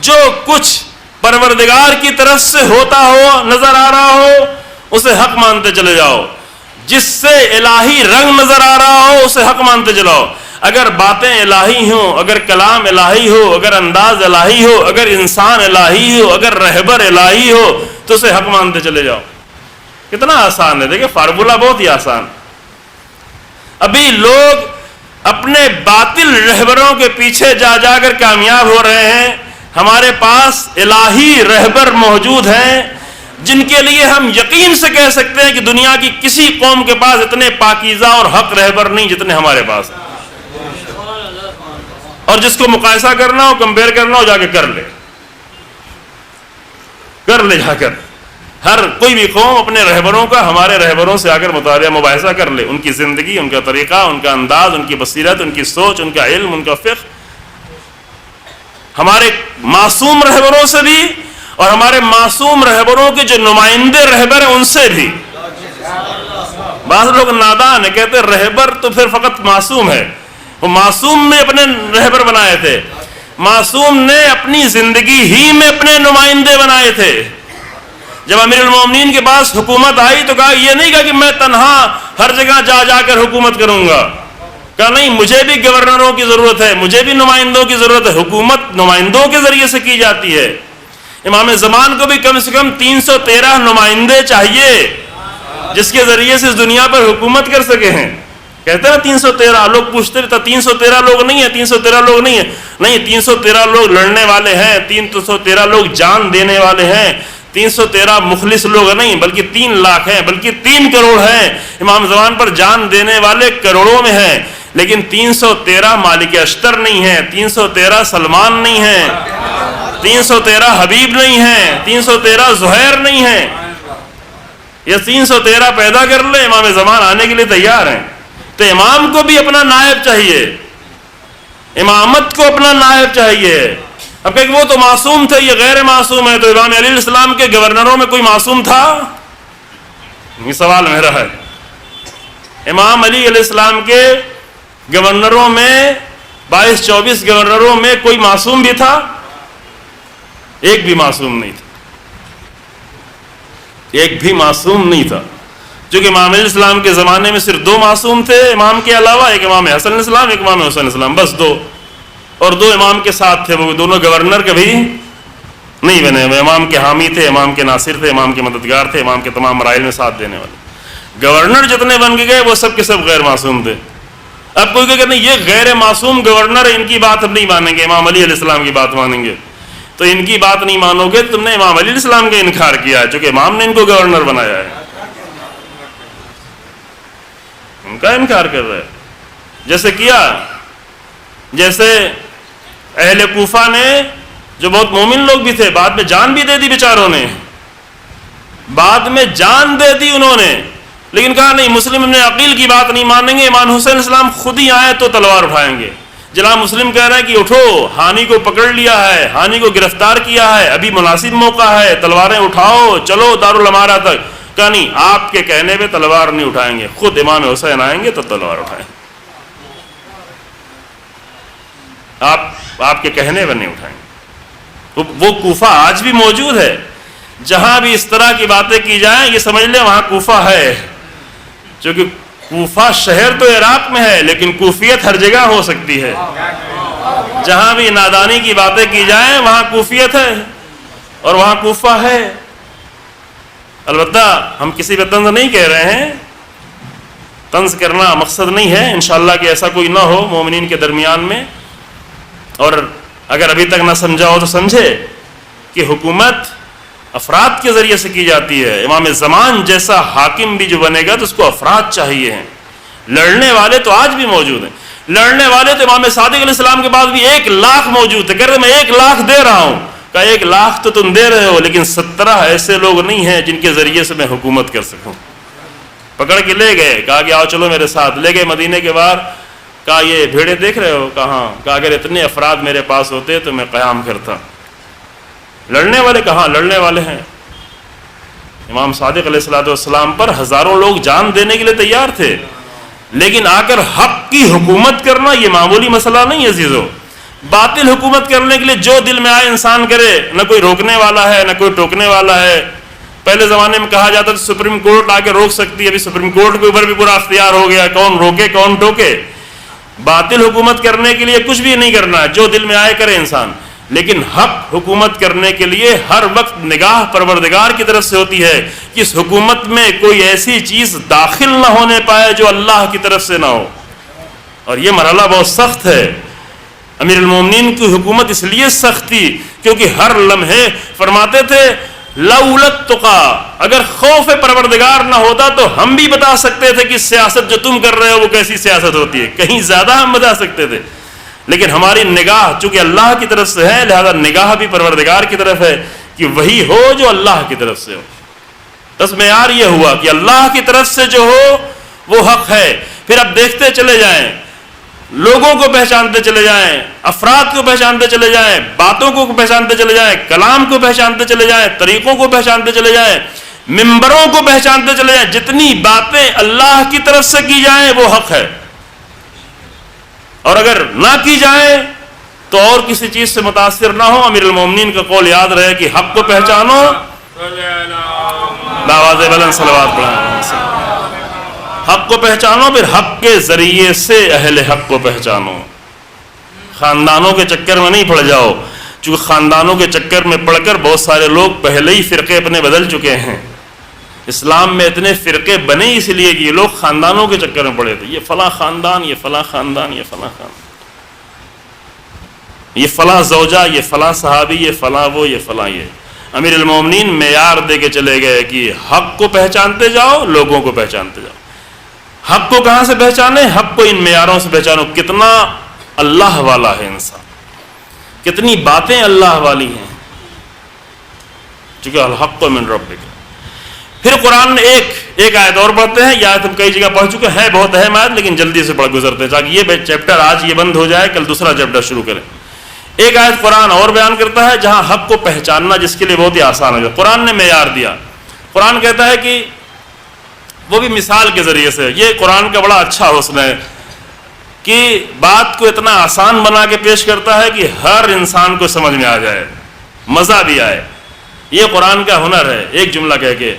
جو کچھ پروردگار کی طرف سے ہوتا ہو، نظر آ رہا ہو، اسے حق مانتے چلے جاؤ۔ جس سے الہی رنگ نظر آ رہا ہو اسے حق مانتے چلاؤ۔ اگر باتیں الہی ہوں، اگر کلام الہی ہو، اگر انداز الہی ہو، اگر انسان الہی ہو، اگر رہبر الہی ہو تو اسے حق مانتے چلے جاؤ۔ کتنا آسان ہے، دیکھیں فارمولہ بہت ہی آسان۔ ابھی لوگ اپنے باطل رہبروں کے پیچھے جا جا کر کامیاب ہو رہے ہیں، ہمارے پاس الہی رہبر موجود ہیں جن کے لیے ہم یقین سے کہہ سکتے ہیں کہ دنیا کی کسی قوم کے پاس اتنے پاکیزہ اور حق رہبر نہیں جتنے ہمارے پاس ہیں، اور جس کو مقایسہ کرنا ہو، کمپیئر کرنا ہو، جا کے کر لے جا کر۔ ہر کوئی بھی قوم اپنے رہبروں کا ہمارے رہبروں سے آ کر مطالعہ مباحثہ کر لے، ان کی زندگی، ان کا طریقہ، ان کا انداز، ان کی بصیرت، ان کی سوچ، ان کا علم، ان کا فقہ، ہمارے معصوم رہبروں سے بھی اور ہمارے معصوم رہبروں کے جو نمائندے رہبر ہیں ان سے بھی۔ بعض لوگ نادان ہیں، کہتے رہبر تو پھر فقط معصوم ہے، وہ معصوم نے اپنے رہبر بنائے تھے، معصوم نے اپنی زندگی ہی میں اپنے نمائندے بنائے تھے۔ جب امیر المومنین کے پاس حکومت آئی تو کہا، یہ نہیں کہا کہ میں تنہا ہر جگہ جا جا کر حکومت کروں گا، کہا نہیں، مجھے بھی گورنروں کی ضرورت ہے، مجھے بھی نمائندوں کی ضرورت ہے۔ حکومت نمائندوں کے ذریعے سے کی جاتی ہے۔ امام زمان کو بھی کم سے کم 313 نمائندے چاہیے جس کے ذریعے سے اس دنیا پر حکومت کر سکے ہیں۔ کہتے ہیں 313 لوگ، پوچھتے تھے 313 لوگ نہیں ہیں، 313 لوگ نہیں ہیں، نہیں 313 لوگ لڑنے والے ہیں، 313 لوگ جان دینے والے ہیں، 313 مخلص لوگ نہیں بلکہ 3 لاکھ ہیں، بلکہ 3 کروڑ ہیں۔ امام زمان پر جان دینے والے کروڑوں میں ہیں، لیکن 313 مالک اشتر نہیں ہے، 313 سلمان نہیں ہے، 313 حبیب نہیں ہے، 313 زہیر نہیں ہے. یہ 313 پیدا کر لے، امام زمان آنے کے لیے تیار ہیں. تو امام کو بھی اپنا نائب چاہیے، امامت کو اپنا نائب چاہیے. اب کہ وہ تو معصوم تھے، یہ غیر معصوم ہے، تو امام علیہ السلام کے گورنروں میں کوئی معصوم تھا؟ یہ سوال میرا ہے. امام علی علیہ السلام کے گورنروں میں 22-24 گورنروں میں کوئی معصوم بھی تھا؟ ایک بھی معصوم نہیں تھا، ایک بھی معصوم نہیں تھا. چونکہ امام علیہ السلام کے زمانے میں صرف 2 معصوم تھے امام کے علاوہ، ایک امام حسن علیہ السلام، ایک امام حسین علیہ السلام، بس 2. اور 2 امام کے ساتھ تھے، وہ دونوں گورنر کبھی نہیں بنے. وہ امام کے حامی تھے، امام کے ناصر تھے، امام کے مددگار تھے، امام کے تمام مراحل میں ساتھ دینے والے. گورنر جتنے بن کے گئے وہ سب کے سب غیر معصوم تھے. اب کوئی کہتے ہیں یہ غیر معصوم گورنر ہے، ان کی بات ہم نہیں مانیں گے، امام علی علیہ السلام کی بات مانیں گے. تو ان کی بات نہیں مانو گے، تم نے امام علی علیہ السلام کا انکار کیا ہے، چونکہ امام نے ان کو گورنر بنایا ہے. ان کا انکار کر رہے جیسے کیا، جیسے اہل کوفہ نے، جو بہت مومن لوگ بھی تھے، بعد میں جان بھی دے دی بیچاروں نے، بعد میں جان دے دی انہوں نے، لیکن کہا نہیں، مسلم ابن عقیل کی بات نہیں مانیں گے، امام حسین علیہ السلام خود ہی آئے تو تلوار اٹھائیں گے. جناب مسلم کہہ رہے ہیں کہ اٹھو، ہانی کو پکڑ لیا ہے، ہانی کو گرفتار کیا ہے، ابھی مناسب موقع ہے، تلواریں اٹھاؤ، چلو دارالامارہ تک. کہا نہیں، آپ کے کہنے پہ تلوار نہیں اٹھائیں گے، خود امام حسین آئیں گے تو تلوار اٹھائیں گے، آپ کے کہنے پہ نہیں اٹھائیں گے. وہ کوفہ آج بھی موجود ہے، جہاں بھی اس طرح کی باتیں کی جائیں یہ سمجھ لیں وہاں کوفہ ہے. چونکہ کوفہ شہر تو عراق میں ہے، لیکن کوفیت ہر جگہ ہو سکتی ہے. جہاں بھی نادانی کی باتیں کی جائیں وہاں کوفیت ہے، اور وہاں کوفہ ہے. البتہ ہم کسی پہ طنز نہیں کہہ رہے ہیں، طنز کرنا مقصد نہیں ہے، انشاءاللہ کہ ایسا کوئی نہ ہو مومنین کے درمیان میں. اور اگر ابھی تک نہ سمجھا ہو تو سمجھے کہ حکومت افراد کے ذریعے سے کی جاتی ہے. امام زمان جیسا حاکم بھی جو بنے گا تو اس کو افراد چاہیے ہیں. لڑنے والے تو آج بھی موجود ہیں، لڑنے والے تو امام صادق علیہ السلام کے بعد بھی 1 لاکھ موجود تھے. کہہ رہے میں 1 لاکھ دے رہا ہوں. کہا 1 لاکھ تو تم دے رہے ہو، لیکن 17 ایسے لوگ نہیں ہیں جن کے ذریعے سے میں حکومت کر سکوں. پکڑ کے لے گئے، کہا کہ آؤ چلو میرے ساتھ. لے گئے مدینے کے باہر، کہا یہ بھیڑیں دیکھ رہے ہو؟ کہاں؟ کہا اگر اتنے افراد میرے پاس ہوتے تو میں قیام کرتا. لڑنے والے کہاں؟ لڑنے والے ہیں. امام صادق علیہ السلام پر ہزاروں لوگ جان دینے کے لیے تیار تھے، لیکن آ کر حق کی حکومت کرنا یہ معمولی مسئلہ نہیں ہے عزیزو. باطل حکومت کرنے کے لیے جو دل میں آئے انسان کرے، نہ کوئی روکنے والا ہے نہ کوئی ٹوکنے والا ہے. پہلے زمانے میں کہا جاتا تھا سپریم کورٹ آ کے روک سکتی ہے، ابھی سپریم کورٹ کے اوپر بھی پورا اختیار ہو گیا، کون روکے کون ٹوکے. باطل حکومت کرنے کے لیے کچھ بھی نہیں کرنا، جو دل میں آئے کرے انسان. لیکن حق حکومت کرنے کے لیے ہر وقت نگاہ پروردگار کی طرف سے ہوتی ہے کہ اس حکومت میں کوئی ایسی چیز داخل نہ ہونے پائے جو اللہ کی طرف سے نہ ہو. اور یہ مرحلہ بہت سخت ہے. امیر المومنین کی حکومت اس لیے سخت تھی کیونکہ ہر لمحے فرماتے تھے لولت تقا، اگر خوف پروردگار نہ ہوتا تو ہم بھی بتا سکتے تھے کہ سیاست جو تم کر رہے ہو وہ کیسی سیاست ہوتی ہے، کہیں زیادہ ہم بتا سکتے تھے. لیکن ہماری نگاہ چونکہ اللہ کی طرف سے ہے، لہذا نگاہ بھی پروردگار کی طرف ہے کہ وہی ہو جو اللہ کی طرف سے ہو. بس معیار یہ ہوا کہ اللہ کی طرف سے جو ہو وہ حق ہے. پھر اب دیکھتے چلے جائیں، لوگوں کو پہچانتے چلے جائیں، افراد کو پہچانتے چلے جائیں، باتوں کو پہچانتے چلے جائیں، کلام کو پہچانتے چلے جائیں، طریقوں کو پہچانتے چلے جائیں، ممبروں کو پہچانتے چلے جائیں. جتنی باتیں اللہ کی طرف سے کی جائیں وہ حق ہے، اور اگر نہ کی جائیں تو اور کسی چیز سے متاثر نہ ہو. امیر المومنین کا قول یاد رہے کہ حق کو پہچانو، باواز بلند صلوات پڑھیں، حق کو پہچانو، پھر حق کے ذریعے سے اہل حق کو پہچانو. خاندانوں کے چکر میں نہیں پڑ جاؤ، چونکہ خاندانوں کے چکر میں پڑھ کر بہت سارے لوگ پہلے ہی فرقے اپنے بدل چکے ہیں. اسلام میں اتنے فرقے بنے اس لیے کہ یہ لوگ خاندانوں کے چکر میں پڑے تھے. یہ فلاں خاندان، یہ فلاں خاندان، یہ فلاں خاندان، یہ فلاں زوجہ، یہ فلاں صحابی، یہ فلاں وہ، یہ فلاں یہ. امیر المومنین معیار دے کے چلے گئے کہ حق کو پہچانتے جاؤ، لوگوں کو پہچانتے جاؤ. حق کو کہاں سے پہچانے؟ حق کو ان معیاروں سے پہچانو، کتنا اللہ والا ہے انسان، کتنی باتیں اللہ والی ہیں، چونکہ الحق من ربک۔ پھر قرآن نے ایک آیت اور پڑھتے ہیں، یہ آیت ہم کئی جگہ پڑھ چکے ہیں، بہت اہم آیت، لیکن جلدی سے پڑھ گزرتے ہیں تاکہ یہ چیپٹر آج یہ بند ہو جائے، کل دوسرا چیپٹر شروع کریں۔ ایک آیت قرآن اور بیان کرتا ہے جہاں حق کو پہچاننا جس کے لیے بہت ہی آسان ہو جائے۔ قرآن نے معیار دیا، قرآن کہتا ہے کہ وہ بھی مثال کے ذریعے سے، یہ قرآن کا بڑا اچھا حسن ہے کہ بات کو اتنا آسان بنا کے پیش کرتا ہے کہ ہر انسان کو سمجھ میں آ جائے، مزہ بھی آئے۔ یہ قرآن کا ہنر ہے، ایک جملہ کہہ کے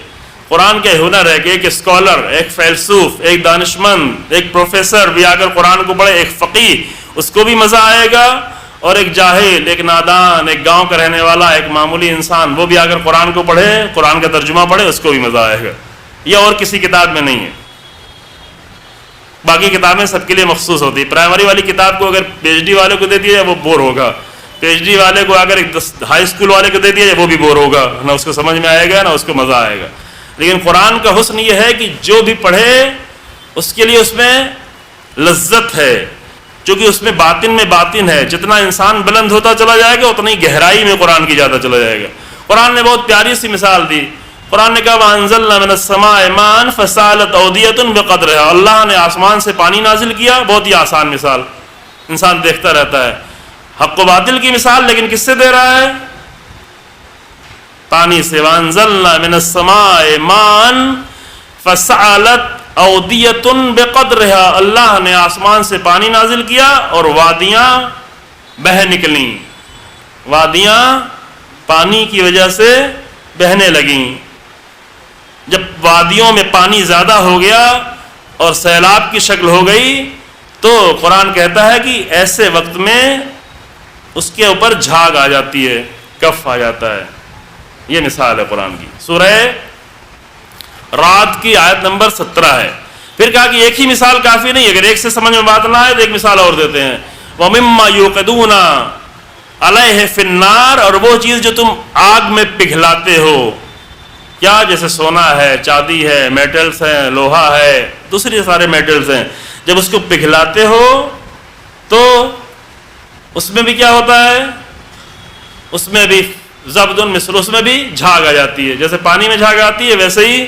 قرآن کا ہنر ہے کہ ایک اسکالر، ایک فیلسوف، ایک دانشمند، ایک پروفیسر بھی اگر قرآن کو پڑھے، ایک فقیہ، اس کو بھی مزہ آئے گا، اور ایک جاہل، ایک نادان، ایک گاؤں کا رہنے والا، ایک معمولی انسان، وہ بھی اگر قرآن کو پڑھے، قرآن کا ترجمہ پڑھے، اس کو بھی مزہ آئے گا۔ یہ اور کسی کتاب میں نہیں ہے، باقی کتابیں سب کے لیے مخصوص ہوتی ہے۔ پرائمری والی کتاب کو اگر پی ایچ ڈی والے کو دے دیا وہ بور ہوگا، پی ایچ ڈی والے کو اگر ہائی اسکول والے کو دے دیا وہ بھی بور ہوگا، نہ اس کو سمجھ میں آئے گا نہ اس کو مزہ آئے گا۔ لیکن قرآن کا حسن یہ ہے کہ جو بھی پڑھے اس کے لیے اس میں لذت ہے، چونکہ اس میں باطن ہے۔ جتنا انسان بلند ہوتا چلا جائے گا اتنی گہرائی میں قرآن کی جاتا چلا جائے گا۔ قرآن نے بہت پیاری سی مثال دی، قرآن نے کہا وَأَنزَلْنَا مِنَ السَّمَاءِ مَاءً فَسَالَتْ أَوْدِيَةٌ بِقَدْرِهَا، اللہ نے آسمان سے پانی نازل کیا، بہت ہی آسان مثال، انسان دیکھتا رہتا ہے۔ حق و باطل کی مثال لیکن کس سے دے رہا ہے؟ پانی سے۔ وَأَنزَلْنَا مِنَ السَّمَاءِ مَاءً فَسَالَتْ أَوْدِيَةٌ بِقَدْرِهَا، اللہ نے آسمان سے پانی نازل کیا اور وادیاں بہہ نکلیں، وادیاں پانی کی وجہ سے بہنے لگیں۔ جب وادیوں میں پانی زیادہ ہو گیا اور سیلاب کی شکل ہو گئی تو قرآن کہتا ہے کہ ایسے وقت میں اس کے اوپر جھاگ آ جاتی ہے، کف آ جاتا ہے۔ یہ مثال ہے قرآن کی، سورہ رات کی آیت نمبر 17 ہے۔ پھر کہا کہ ایک ہی مثال کافی نہیں، اگر ایک سے سمجھ میں بات نہ آئے تو ایک مثال اور دیتے ہیں۔ وَمِمَّا يُوقِدُونَ عَلَيْهِ فِي النَّارِ، اور وہ چیز جو تم آگ میں پگھلاتے ہو، کیا؟ جیسے سونا ہے، چاندی ہے، میٹلز ہیں، لوہا ہے، دوسری سارے میٹلز ہیں، جب اس کو پگھلاتے ہو تو اس میں بھی کیا ہوتا ہے؟ اس میں بھی زبد مثل، اس میں بھی جھاگ آ جاتی ہے، جیسے پانی میں جھاگ آتی ہے ویسے ہی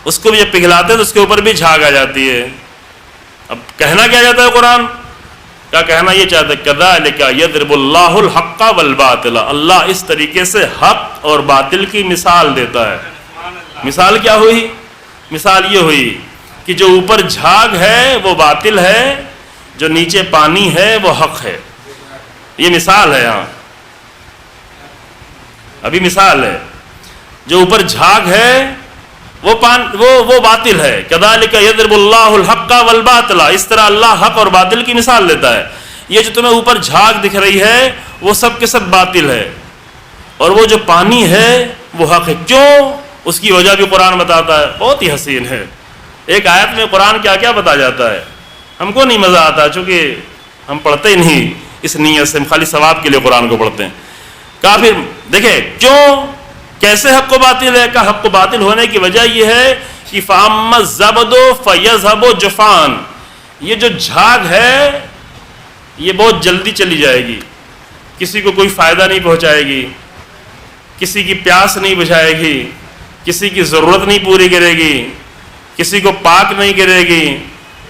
اس کو بھی جب پگھلاتے ہیں تو اس کے اوپر بھی جھاگ آ جاتی ہے۔ اب کہنا کیا جاتا ہے قرآن کا؟ کہنا یہ چاہتا ہے کذالک یضرب اللہ الحق والباطل، اللہ اس طریقے سے حق اور باطل کی مثال دیتا ہے۔ مثال کیا ہوئی؟ مثال یہ ہوئی کہ جو اوپر جھاگ ہے وہ باطل ہے، جو نیچے پانی ہے وہ حق ہے۔ یہ مثال ہے، ہاں ابھی مثال ہے۔ جو اوپر جھاگ ہے وہ باطل ہے۔ کذالک یضرب اللہ الحق والباطل، اس طرح اللہ حق اور باطل کی مثال دیتا ہے۔ یہ جو تمہیں اوپر جھاگ دکھ رہی ہے وہ سب کے سب باطل ہے، اور وہ جو پانی ہے وہ حق ہے۔ کیوں؟ اس کی وجہ بھی قرآن بتاتا ہے، بہت ہی حسین ہے۔ ایک آیت میں قرآن کیا کیا بتا جاتا ہے، ہم کو نہیں مزہ آتا چونکہ ہم پڑھتے ہی نہیں اس نیت سے، ہم خالی ثواب کے لیے قرآن کو پڑھتے ہیں۔ کافر دیکھیں کیوں کیسے حق و باطل ہے؟ کہ حق و باطل ہونے کی وجہ یہ ہے کہ فَأَمَّا الزَّبَدُ فَيَذْهَبُ جُفَانًا، یہ جو جھاگ ہے یہ بہت جلدی چلی جائے گی، کسی کو کوئی فائدہ نہیں پہنچائے گی، کسی کی پیاس نہیں بجھائے گی، کسی کی ضرورت نہیں پوری کرے گی، کسی کو پاک نہیں کرے گی،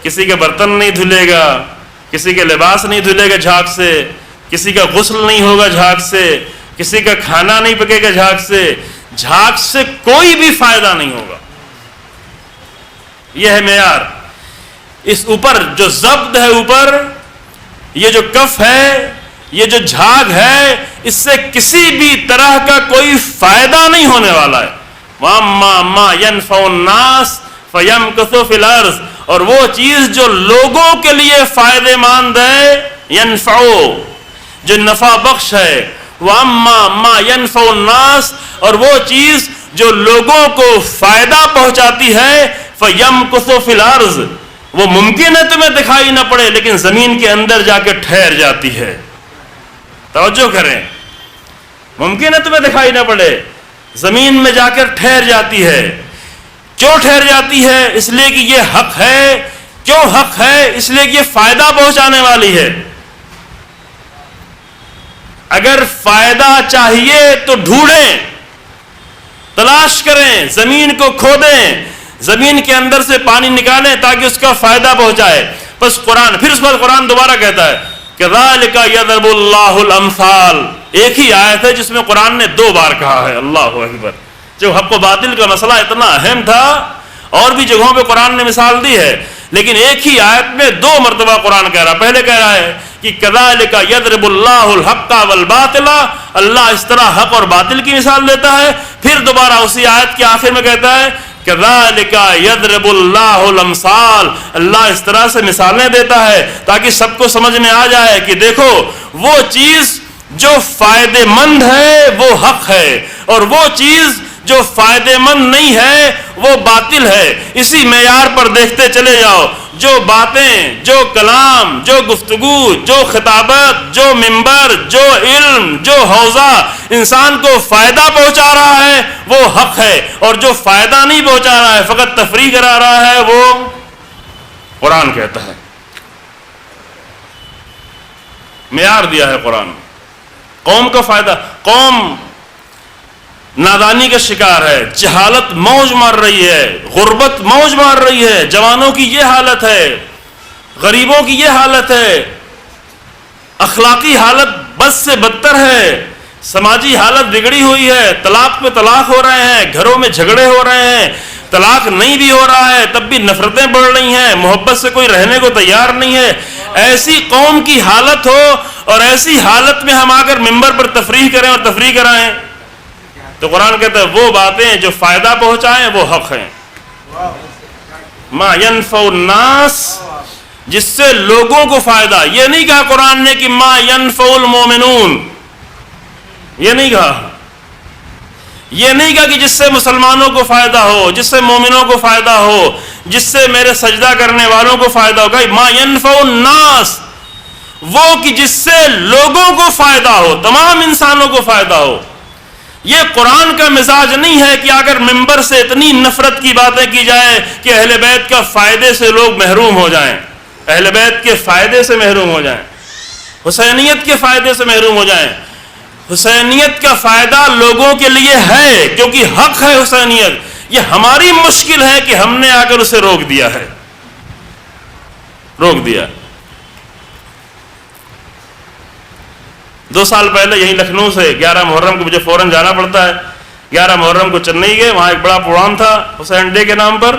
کسی کے برتن نہیں دھلے گا، کسی کے لباس نہیں دھلے گا جھاگ سے، کسی کا غسل نہیں ہوگا جھاگ سے، کسی کا کھانا نہیں پکے گا جھاگ سے، جھاگ سے کوئی بھی فائدہ نہیں ہوگا۔ یہ ہے معیار۔ اس اوپر جو زبد ہے، اوپر یہ جو کف ہے، یہ جو جھاگ ہے، اس سے کسی بھی طرح کا کوئی فائدہ نہیں ہونے والا ہے۔ وَأَمَّا مَا يَنْفَعُ النَّاسَ فَيَمْكُثُ فِي الْأَرْضِ، اور وہ چیز جو لوگوں کے لیے فائدے مند ہے، ينفع، جو نفع بخش ہے۔ وَأَمَّا مَا يَنْفَعُ النَّاسَ، اور وہ چیز جو لوگوں کو فائدہ پہنچاتی ہے، فَيَمْكُثُ فِي الْأَرْضِ، وہ ممکن ہے تمہیں دکھائی نہ پڑے لیکن زمین کے اندر جا کے ٹھہر جاتی ہے۔ توجہ کریں، ممکن ہے تمہیں دکھائی نہ پڑے، زمین میں جا کر ٹھہر جاتی ہے۔ کیوں ٹھہر جاتی ہے؟ اس لیے کہ یہ حق ہے۔ کیوں حق ہے؟ اس لیے کہ یہ فائدہ پہنچانے والی ہے۔ اگر فائدہ چاہیے تو ڈھونڈیں، تلاش کریں، زمین کو کھودیں، زمین کے اندر سے پانی نکالیں تاکہ اس کا فائدہ پہنچائے۔ بس قرآن، پھر اس پر قرآن دوبارہ کہتا ہے کذالک یضرب اللہ الامثال، ایک ہی آیت ہے جس میں قرآن نے 2 بار کہا ہے۔ اللہ اکبر! جو حق و باطل کا مسئلہ اتنا اہم تھا، اور بھی جگہوں پہ قرآن نے مثال دی ہے، لیکن ایک ہی آیت میں 2 مرتبہ قرآن کہہ رہا۔ پہلے کہہ رہا ہے کہ کذالک یضرب اللہ الحق والباطل، اللہ اس طرح حق اور باطل کی مثال دیتا ہے۔ پھر دوبارہ اسی آیت کے آخر میں کہتا ہے کذالک یضرب اللہ الامثال، اللہ اس طرح سے مثالیں دیتا ہے تاکہ سب کو سمجھ میں آ جائے کہ دیکھو وہ چیز جو فائدے مند ہے وہ حق ہے، اور وہ چیز جو فائدے مند نہیں ہے وہ باطل ہے۔ اسی معیار پر دیکھتے چلے جاؤ، جو باتیں، جو کلام، جو گفتگو، جو خطابت، جو منبر، جو علم، جو حوزہ انسان کو فائدہ پہنچا رہا ہے وہ حق ہے، اور جو فائدہ نہیں پہنچا رہا ہے، فقط تفریح کرا رہا ہے، وہ قرآن کہتا ہے۔ معیار دیا ہے قرآن۔ قوم کا فائدہ، قوم نادانی کا شکار ہے، جہالت موج مار رہی ہے، غربت موج مار رہی ہے، جوانوں کی یہ حالت ہے، غریبوں کی یہ حالت ہے، اخلاقی حالت بد سے بدتر ہے، سماجی حالت بگڑی ہوئی ہے، طلاق پہ طلاق ہو رہے ہیں، گھروں میں جھگڑے ہو رہے ہیں، طلاق نہیں بھی ہو رہا ہے تب بھی نفرتیں بڑھ رہی ہیں، محبت سے کوئی رہنے کو تیار نہیں ہے۔ ایسی قوم کی حالت ہو اور ایسی حالت میں ہم آ کر ممبر پر تفریح کریں اور تفریح کرائیں، تو قرآن کہتا ہے وہ باتیں جو فائدہ پہنچائیں وہ حق ہیں۔ ما ينفع الناس، جس سے لوگوں کو فائدہ، یہ نہیں کہا قرآن نے کہ ما ينفع المؤمنون، یہ نہیں کہا، یہ نہیں کہا کہ جس سے مسلمانوں کو فائدہ ہو، جس سے مومنوں کو فائدہ ہو، جس سے میرے سجدہ کرنے والوں کو فائدہ ہوگا۔ ما ينفع الناس، وہ کہ جس سے لوگوں کو فائدہ ہو، تمام انسانوں کو فائدہ ہو۔ یہ قرآن کا مزاج نہیں ہے کہ اگر ممبر سے اتنی نفرت کی باتیں کی جائیں کہ اہل بیت کا فائدے سے لوگ محروم ہو جائیں، اہل بیت کے فائدے سے محروم ہو جائیں، حسینیت کے فائدے سے محروم ہو جائیں۔ حسینیت کا فائدہ لوگوں کے لیے ہے کیونکہ حق ہے حسینیت، یہ ہماری مشکل ہے کہ ہم نے آ کر اسے روک دیا ہے، روک دیا۔ 2 سال پہلے یہیں لکھنؤ سے 11 محرم کو مجھے فوراً جانا پڑتا ہے، 11 محرم کو چنئی گئے، وہاں ایک بڑا پروگرام تھا حسین ڈے کے نام پر،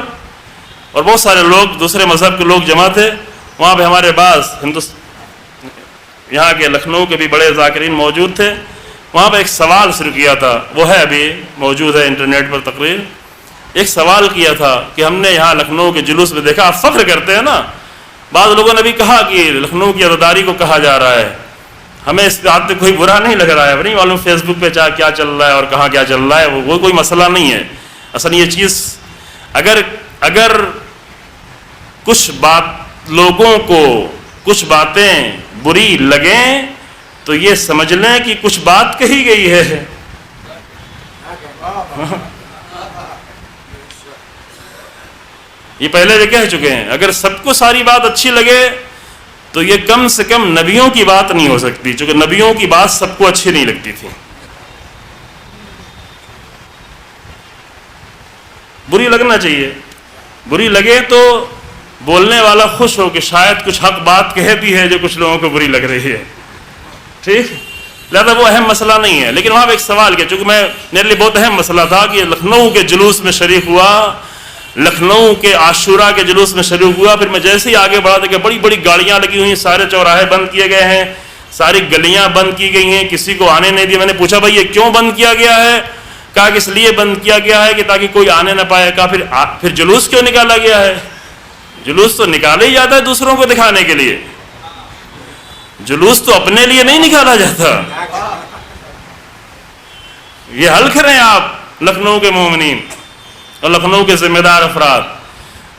اور بہت سارے لوگ دوسرے مذہب کے لوگ جمع تھے وہاں پہ۔ ہمارے بعض یہاں کے لکھنؤ کے بھی بڑے ذاکرین موجود تھے۔ وہاں پہ ایک سوال شروع کیا تھا، وہ ہے ابھی موجود ہے انٹرنیٹ پر تقریر۔ ایک سوال کیا تھا کہ ہم نے یہاں لکھنؤ کے جلوس میں دیکھا، آپ فخر کرتے ہیں نا، بعض لوگوں نے بھی کہا کہ لکھنؤ کی عزاداری کو کہا جا رہا ہے، ہمیں اس بات پہ کوئی برا نہیں لگ رہا ہے، نہیں معلوم فیس بک پہ کیا چل رہا ہے اور کہاں کیا چل رہا ہے، وہ کوئی مسئلہ نہیں ہے۔ اصل یہ چیز اگر کچھ لوگوں کو کچھ باتیں بری لگیں تو یہ سمجھ لیں کہ کچھ بات کہی گئی ہے۔ یہ پہلے بھی کہہ چکے ہیں، اگر سب کو ساری بات اچھی لگے تو یہ کم سے کم نبیوں کی بات نہیں ہو سکتی، چونکہ نبیوں کی بات سب کو اچھی نہیں لگتی تھی۔ بری لگنا چاہیے، بری لگے تو بولنے والا خوش ہو کہ شاید کچھ حق بات کہتی ہے جو کچھ لوگوں کو بری لگ رہی ہے، ٹھیک؟ لہذا وہ اہم مسئلہ نہیں ہے۔ لیکن وہاں پہ ایک سوال کیا، چونکہ میرے لیے بہت اہم مسئلہ تھا کہ لکھنؤ کے جلوس میں شریک ہوا، لکھنؤ کے عاشورہ کے جلوس میں شریک ہوا۔ پھر میں جیسے ہی آگے بڑھا تھا کہ بڑی بڑی گاڑیاں لگی ہوئی ہیں، سارے چوراہے بند کیے گئے ہیں، ساری گلیاں بند کی گئی ہیں، کسی کو آنے نہیں دیا۔ میں نے پوچھا بھائی یہ کیوں بند کیا گیا ہے؟ کہا کہ اس لیے بند کیا گیا ہے کہ تاکہ کوئی آنے نہ پائے۔ کہا پھر جلوس کیوں نکالا گیا ہے؟ جلوس تو نکالا ہی جاتا ہے دوسروں کو دکھانے کے لیے، جلوس تو اپنے لیے نہیں نکالا جاتا۔ یہ حل کریں آپ لکھنؤ کے مومنین اور لکھنؤ کے ذمہ دار افراد،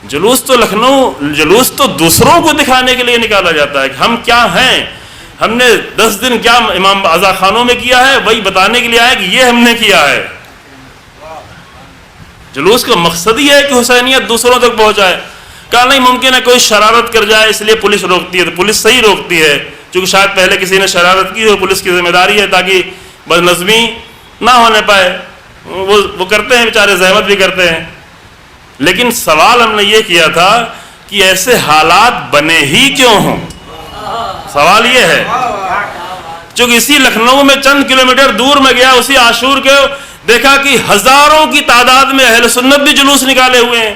جلوس تو دوسروں کو دکھانے کے لیے نکالا جاتا ہے کہ ہم کیا ہیں، ہم نے 10 دن کیا امام آزا خانوں میں کیا ہے، وہی بتانے کے لیے آیا کہ یہ ہم نے کیا ہے۔ جلوس کا مقصد ہی ہے کہ حسینیت دوسروں تک پہنچائے. کہا نہیں ممکن ہے کوئی شرارت کر جائے اس لیے پولیس روکتی ہے. تو پولیس صحیح روکتی ہے چونکہ شاید پہلے کسی نے شرارت کی ہو, پولیس کی ذمہ داری ہے تاکہ بد نظمی نہ ہونے پائے. وہ کرتے ہیں بیچارے, زحمت بھی کرتے ہیں. لیکن سوال ہم نے یہ کیا تھا کہ ایسے حالات بنے ہی کیوں ہوں. سوال یہ ہے چونکہ اسی لکھنؤ میں چند کلومیٹر دور میں گیا, اسی عاشور کے, دیکھا کہ ہزاروں کی تعداد میں اہل سنت بھی جلوس نکالے ہوئے ہیں,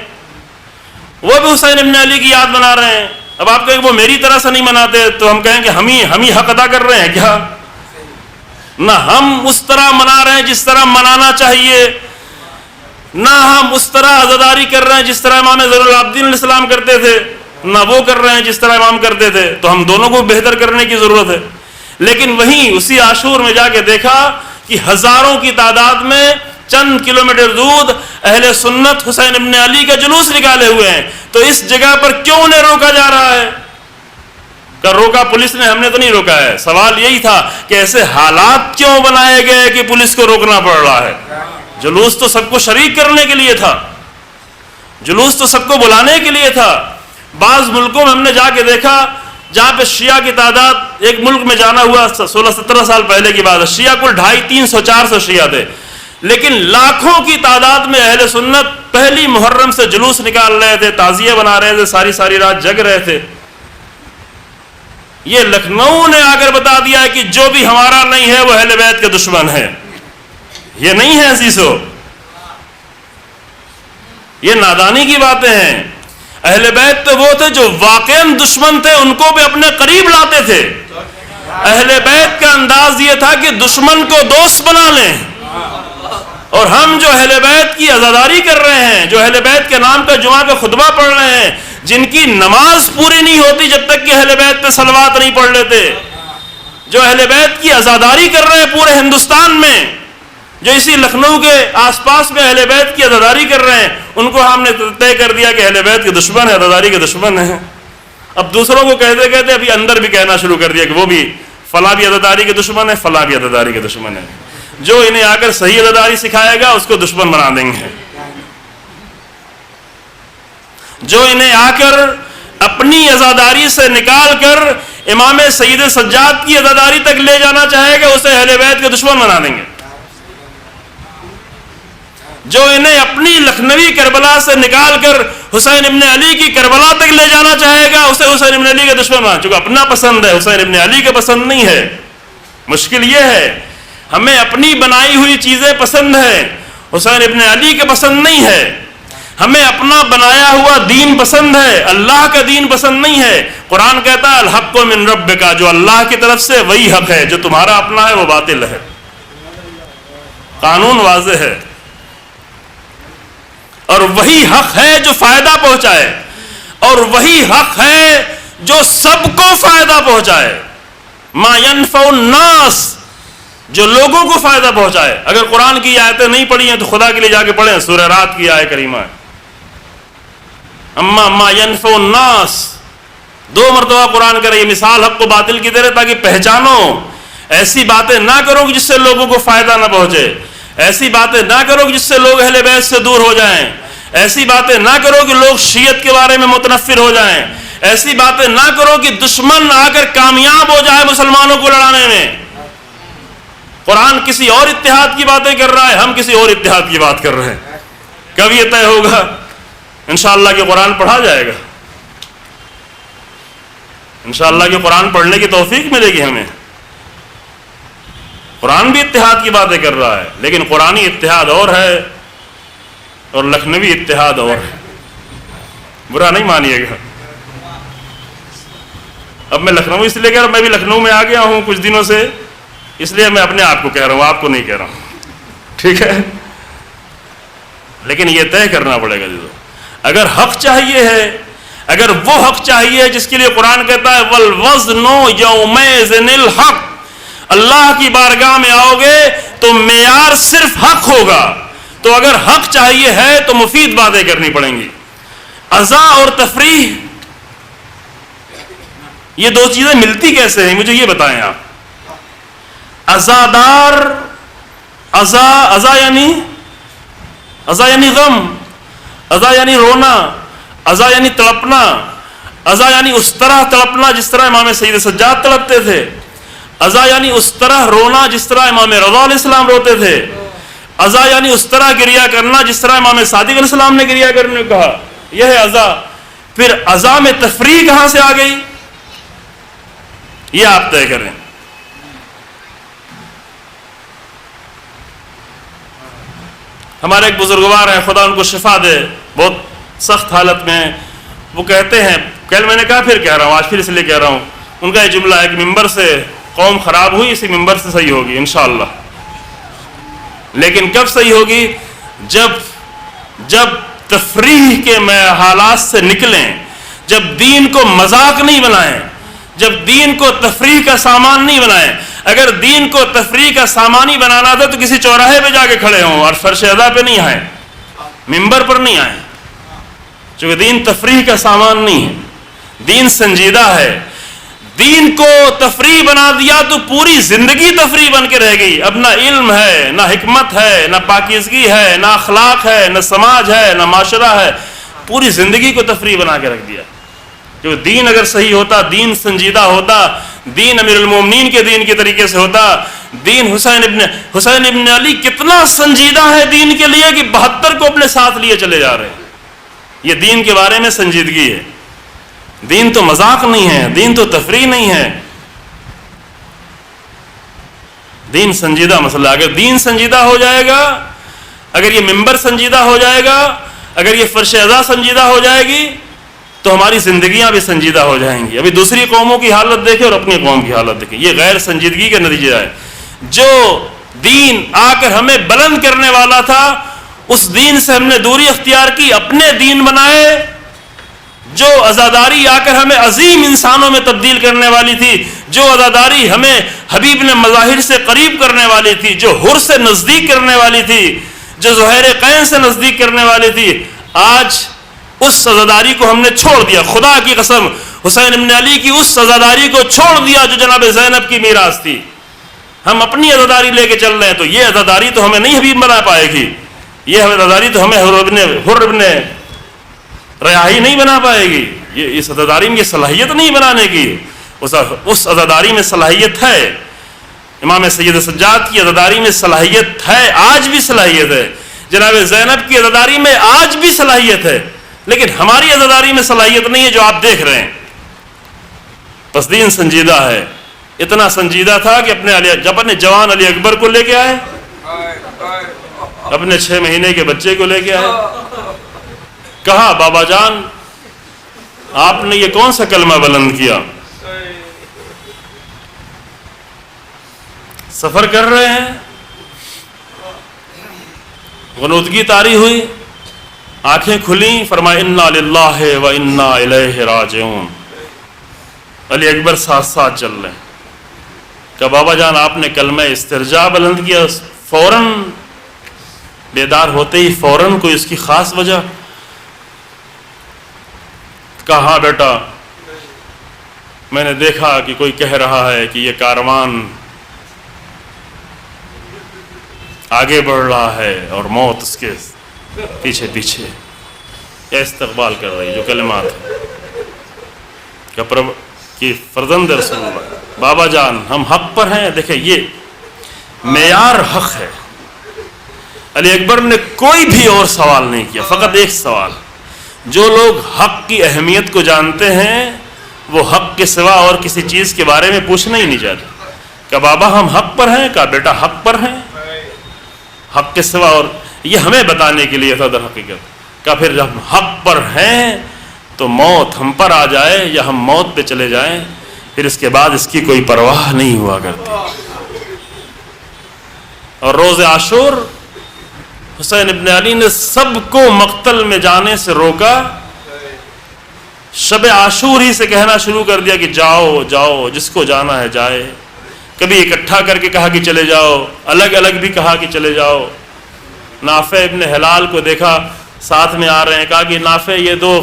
وہ بھی حسین ابن علی کی یاد منا رہے ہیں. اب آپ کہیں کہ وہ میری طرح سے نہیں مناتے تو ہم کہیں کہ ہم ہی حق ادا کر رہے ہیں کیا؟ نہ ہم اس طرح منا رہے ہیں جس طرح منانا چاہیے, نہ ہم اس طرح عزاداری کر رہے ہیں جس طرح امام زین العابدین علیہ السلام کرتے تھے, نہ وہ کر رہے ہیں جس طرح امام کرتے تھے. تو ہم دونوں کو بہتر کرنے کی ضرورت ہے. لیکن وہیں اسی عاشور میں جا کے دیکھا کہ ہزاروں کی تعداد میں چند کلومیٹر دور اہل سنت حسین ابن علی کا جلوس نکالے ہوئے ہیں. تو اس جگہ پر کیوں انہیں روکا جا رہا ہے؟ کہ روکا پولیس نے, ہم نے تو نہیں روکا ہے. سوال یہی تھا کہ ایسے حالات کیوں بنائے گئے کہ پولیس کو روکنا پڑ رہا ہے؟ جلوس تو سب کو شریک کرنے کے لیے تھا, جلوس تو سب کو بلانے کے لیے تھا. بعض ملکوں میں ہم نے جا کے دیکھا جہاں پہ شیعہ کی تعداد, ایک ملک میں جانا ہوا 16-17 سال پہلے کی بات ہے, شیعہ کل 250-300-400 شیعہ تھے, لیکن لاکھوں کی تعداد میں اہل سنت پہلی محرم سے جلوس نکال رہے تھے, تعزیے بنا رہے تھے, ساری رات جگ رہے تھے. یہ لکھنؤ نے آ کر بتا دیا ہے کہ جو بھی ہمارا نہیں ہے وہ اہل بیت کے دشمن ہے. یہ نہیں ہے عزیزو, یہ نادانی کی باتیں ہیں. اہل بیت تو وہ تھے جو واقعاً دشمن تھے, ان کو بھی اپنے قریب لاتے تھے. اہل بیت کا انداز یہ تھا کہ دشمن کو دوست بنا لیں. اور ہم جو اہل بیت کی عزاداری کر رہے ہیں, جو اہل بیت کے نام کا جمعہ کا خطبہ پڑھ رہے ہیں, جن کی نماز پوری نہیں ہوتی جب تک کہ اہل بیت پہ صلوات نہیں پڑھ لیتے, جو اہل بیت کی عزاداری کر رہے ہیں پورے ہندوستان میں, جو اسی لکھنؤ کے آس پاس میں اہل بیت کی عزاداری کر رہے ہیں, ان کو ہم نے طے کر دیا کہ اہل بیت کے دشمن ہے, عزاداری کے دشمن ہیں. اب دوسروں کو کہتے کہتے ابھی اندر بھی کہنا شروع کر دیا کہ وہ بھی فلاں بھی عزاداری کے دشمن ہے, فلاں بھی عزاداری کے دشمن ہے. جو انہیں آ کر صحیح عزاداری سکھائے گا اس کو دشمن بنا دیں گے. جو انہیں آ کر اپنی عزاداری سے نکال کر امام سید سجاد کی عزاداری تک لے جانا چاہے گا اسے اہل بیت کے دشمن بنا دیں گے. جو انہیں اپنی لکھنوی کربلا سے نکال کر حسین ابن علی کی کربلا تک لے جانا چاہے گا اسے حسین ابن علی کے دشمن بنا, چونکہ اپنا پسند ہے, حسین ابن علی کے پسند نہیں ہے. مشکل یہ ہے ہمیں اپنی بنائی ہوئی چیزیں پسند ہیں, حسین ابن علی کے پسند نہیں ہے. ہمیں اپنا بنایا ہوا دین پسند ہے, اللہ کا دین پسند نہیں ہے. قرآن کہتا ہے الحق من ربک, جو اللہ کی طرف سے وہی حق ہے, جو تمہارا اپنا ہے وہ باطل ہے. قانون واضح ہے, اور وہی حق ہے جو فائدہ پہنچائے, اور وہی حق ہے جو سب کو فائدہ پہنچائے. ما ينفع الناس, جو لوگوں کو فائدہ پہنچائے. اگر قرآن کی آیتیں نہیں پڑھی ہیں تو خدا کے لیے جا کے پڑھیں, سورہ رات کی آیت کریمہ ہے. اما ما ينفع الناس, 2 مرتبہ قرآن کرے, یہ مثال حق و باطل کی طرح, تاکہ پہچانو. ایسی باتیں نہ کرو کہ جس سے لوگوں کو فائدہ نہ پہنچے, ایسی باتیں نہ کرو کہ جس سے لوگ اہل بیت سے دور ہو جائیں, ایسی باتیں نہ کرو کہ لوگ شیعت کے بارے میں متنفر ہو جائیں, ایسی باتیں نہ کرو کہ دشمن آ کر کامیاب ہو جائے مسلمانوں کو لڑانے میں. قرآن کسی اور اتحاد کی باتیں کر رہا ہے, ہم کسی اور اتحاد کی بات کر رہے ہیں. کب یہ طے ہوگا؟ انشاءاللہ کہ قرآن پڑھا جائے گا, انشاءاللہ کہ قرآن پڑھنے کی توفیق ملے گی ہمیں. قرآن بھی اتحاد کی باتیں کر رہا ہے, لیکن قرآنی اتحاد اور ہے اور لکھنوی اتحاد اور ہے. برا نہیں مانیے گا. اب میں لکھنؤ اس لیے کہہ رہا ہوں, میں بھی لکھنؤ میں آ گیا ہوں کچھ دنوں سے, اس لیے میں اپنے آپ کو کہہ رہا ہوں, آپ کو نہیں کہہ رہا ہوں, ٹھیک ہے. لیکن یہ طے کرنا پڑے گا جو اگر حق چاہیے ہے, اگر وہ حق چاہیے جس کے لیے قرآن کہتا ہے والوزن یومئذ الحق, اللہ کی بارگاہ میں آؤ گے تو معیار صرف حق ہوگا. تو اگر حق چاہیے ہے تو مفید باتیں کرنی پڑیں گی. ازا اور تفریح, یہ 2 چیزیں ملتی کیسے ہیں مجھے یہ بتائیں آپ. ازادار, ازا یعنی ازا یعنی غم، ازا یعنی رونا، ازا یعنی تڑپنا، ازا یعنی اس طرح تڑپنا جس طرح امام سید سجاد تڑپتے تھے، ازا یعنی اس طرح رونا جس طرح امام رضا علیہ السلام روتے تھے، ازا یعنی اس طرح گریا کرنا جس طرح امام صادق علیہ السلام نے گریا کرنے کو کہا، یہ ہے ازا۔ پھر ازا میں تفریح کہاں سے آ گئی، یہ آپ طے کریں۔ ہمارے ایک بزرگوار ہیں، خدا ان کو شفا دے، بہت سخت حالت میں، وہ کہتے ہیں، کل میں نے کہا پھر کہہ رہا ہوں، آج پھر اس لیے کہہ رہا ہوں، ان کا یہ جملہ ہے کہ ممبر سے قوم خراب ہوئی، اسی ممبر سے صحیح ہوگی انشاءاللہ۔ لیکن کب صحیح ہوگی؟ جب تفریح کے حالات سے نکلیں، جب دین کو مذاق نہیں بنائیں، جب دین کو تفریح کا سامان نہیں بنائیں۔ اگر دین کو تفریح کا سامان ہی بنانا تھا تو کسی چوراہے پہ جا کے کھڑے ہوں اور فرش ادا پہ نہیں آئیں، ممبر پر نہیں آئیں، چونکہ دین تفریح کا سامان نہیں ہے، دین سنجیدہ ہے۔ دین کو تفریح بنا دیا تو پوری زندگی تفریح بن کے رہ گئی، اب نہ علم ہے، نہ حکمت ہے، نہ پاکیزگی ہے، نہ اخلاق ہے، نہ سماج ہے، نہ معاشرہ ہے، پوری زندگی کو تفریح بنا کے رکھ دیا۔ جو دین اگر صحیح ہوتا، دین سنجیدہ ہوتا، دین امیر المومنین کے دین کے طریقے سے ہوتا، دین حسین ابن علی کتنا سنجیدہ ہے دین کے لیے کہ 72 کو اپنے ساتھ لیے چلے جا رہے ہیں۔ یہ دین کے بارے میں سنجیدگی ہے، دین تو مذاق نہیں ہے، دین تو تفریح نہیں ہے، دین سنجیدہ مسئلہ۔ اگر دین سنجیدہ ہو جائے گا، اگر یہ ممبر سنجیدہ ہو جائے گا، اگر یہ فرش ادا سنجیدہ ہو جائے گی تو ہماری زندگیاں بھی سنجیدہ ہو جائیں گی۔ ابھی دوسری قوموں کی حالت دیکھیں اور اپنی قوم کی حالت دیکھیں، یہ غیر سنجیدگی کا نتیجہ ہے۔ جو دین آ کر ہمیں بلند کرنے والا تھا، اس دین سے ہم نے دوری اختیار کی، اپنے دین بنائے۔ جو عزاداری آ کر ہمیں عظیم انسانوں میں تبدیل کرنے والی تھی، جو عزاداری ہمیں حبیب نے مظاہر سے قریب کرنے والی تھی، جو حر سے نزدیک کرنے والی تھی، جو زہیر قین سے نزدیک کرنے والی تھی، آج اس عزاداری کو ہم نے چھوڑ دیا۔ خدا کی قسم، حسین ابن علی کی اس عزاداری کو چھوڑ دیا جو جناب زینب کی میراث تھی۔ ہم اپنی عزاداری لے کے چل رہے ہیں، تو یہ عزاداری تو ہمیں نہیں حبیب بنا پائے گی، یہ عزاداری تو ہمیں حر ابن ریاحی نہیں بنا پائے گی۔ یہ اس عزاداری میں یہ صلاحیت نہیں بنانے کی، اس عزاداری میں صلاحیت ہے۔ امام سید سجاد کی عزاداری میں صلاحیت ہے، آج بھی صلاحیت ہے۔ جناب زینب کی عزاداری میں آج بھی صلاحیت ہے، لیکن ہماری عزاداری میں صلاحیت نہیں ہے جو آپ دیکھ رہے ہیں۔ پس دین سنجیدہ ہے، اتنا سنجیدہ تھا کہ جب اپنے جوان علی اکبر کو لے کے آئے، اپنے 6 مہینے کے بچے کو لے کے آئے، کہا بابا جان آپ نے یہ کون سا کلمہ بلند کیا؟ سفر کر رہے ہیں، غنودگی طاری ہوئی، آنکھیں کھلیں، فرمایا انا للہ و انا الیہ راجعون۔ علی اکبر ساتھ ساتھ چل رہے ہیں، کہ بابا جان آپ نے کلمہ استرجاع بلند کیا۔ فوراً بیدار ہوتے ہی فوراً کوئی اس کی خاص وجہ؟ کہا ہاں بیٹا، میں نے دیکھا کہ کوئی کہہ رہا ہے کہ یہ کاروان آگے بڑھ رہا ہے اور موت اس کے پیچھے پیچھے یا استقبال کر رہی، جو کلمات ہیں کہ فرزند رسول اللہ، بابا جان ہم حق پر ہیں۔ دیکھیں یہ معیار حق ہے۔ علی اکبر نے کوئی بھی اور سوال نہیں کیا، فقط ایک سوال۔ جو لوگ حق کی اہمیت کو جانتے ہیں وہ حق کے سوا اور کسی چیز کے بارے میں پوچھنا ہی نہیں چاہتے۔ کہ بابا ہم حق پر ہیں؟ کہا بیٹا حق پر ہیں، حق کے سوا اور یہ ہمیں بتانے کے لیے تھا در حقیقت۔ کہ پھر جب حق پر ہیں تو موت ہم پر آ جائے یا ہم موت پہ چلے جائیں، پھر اس کے بعد اس کی کوئی پرواہ نہیں ہوا کرتی۔ اور روز عاشور حسین ابن علی نے سب کو مقتل میں جانے سے روکا، شب عاشور ہی سے کہنا شروع کر دیا کہ جاؤ جاؤ، جس کو جانا ہے جائے۔ کبھی اکٹھا کر کے کہا کہ چلے جاؤ، الگ الگ بھی کہا کہ چلے جاؤ۔ نافع ابن ہلال کو دیکھا ساتھ میں آ رہے ہیں، کہا کہ نافع یہ 2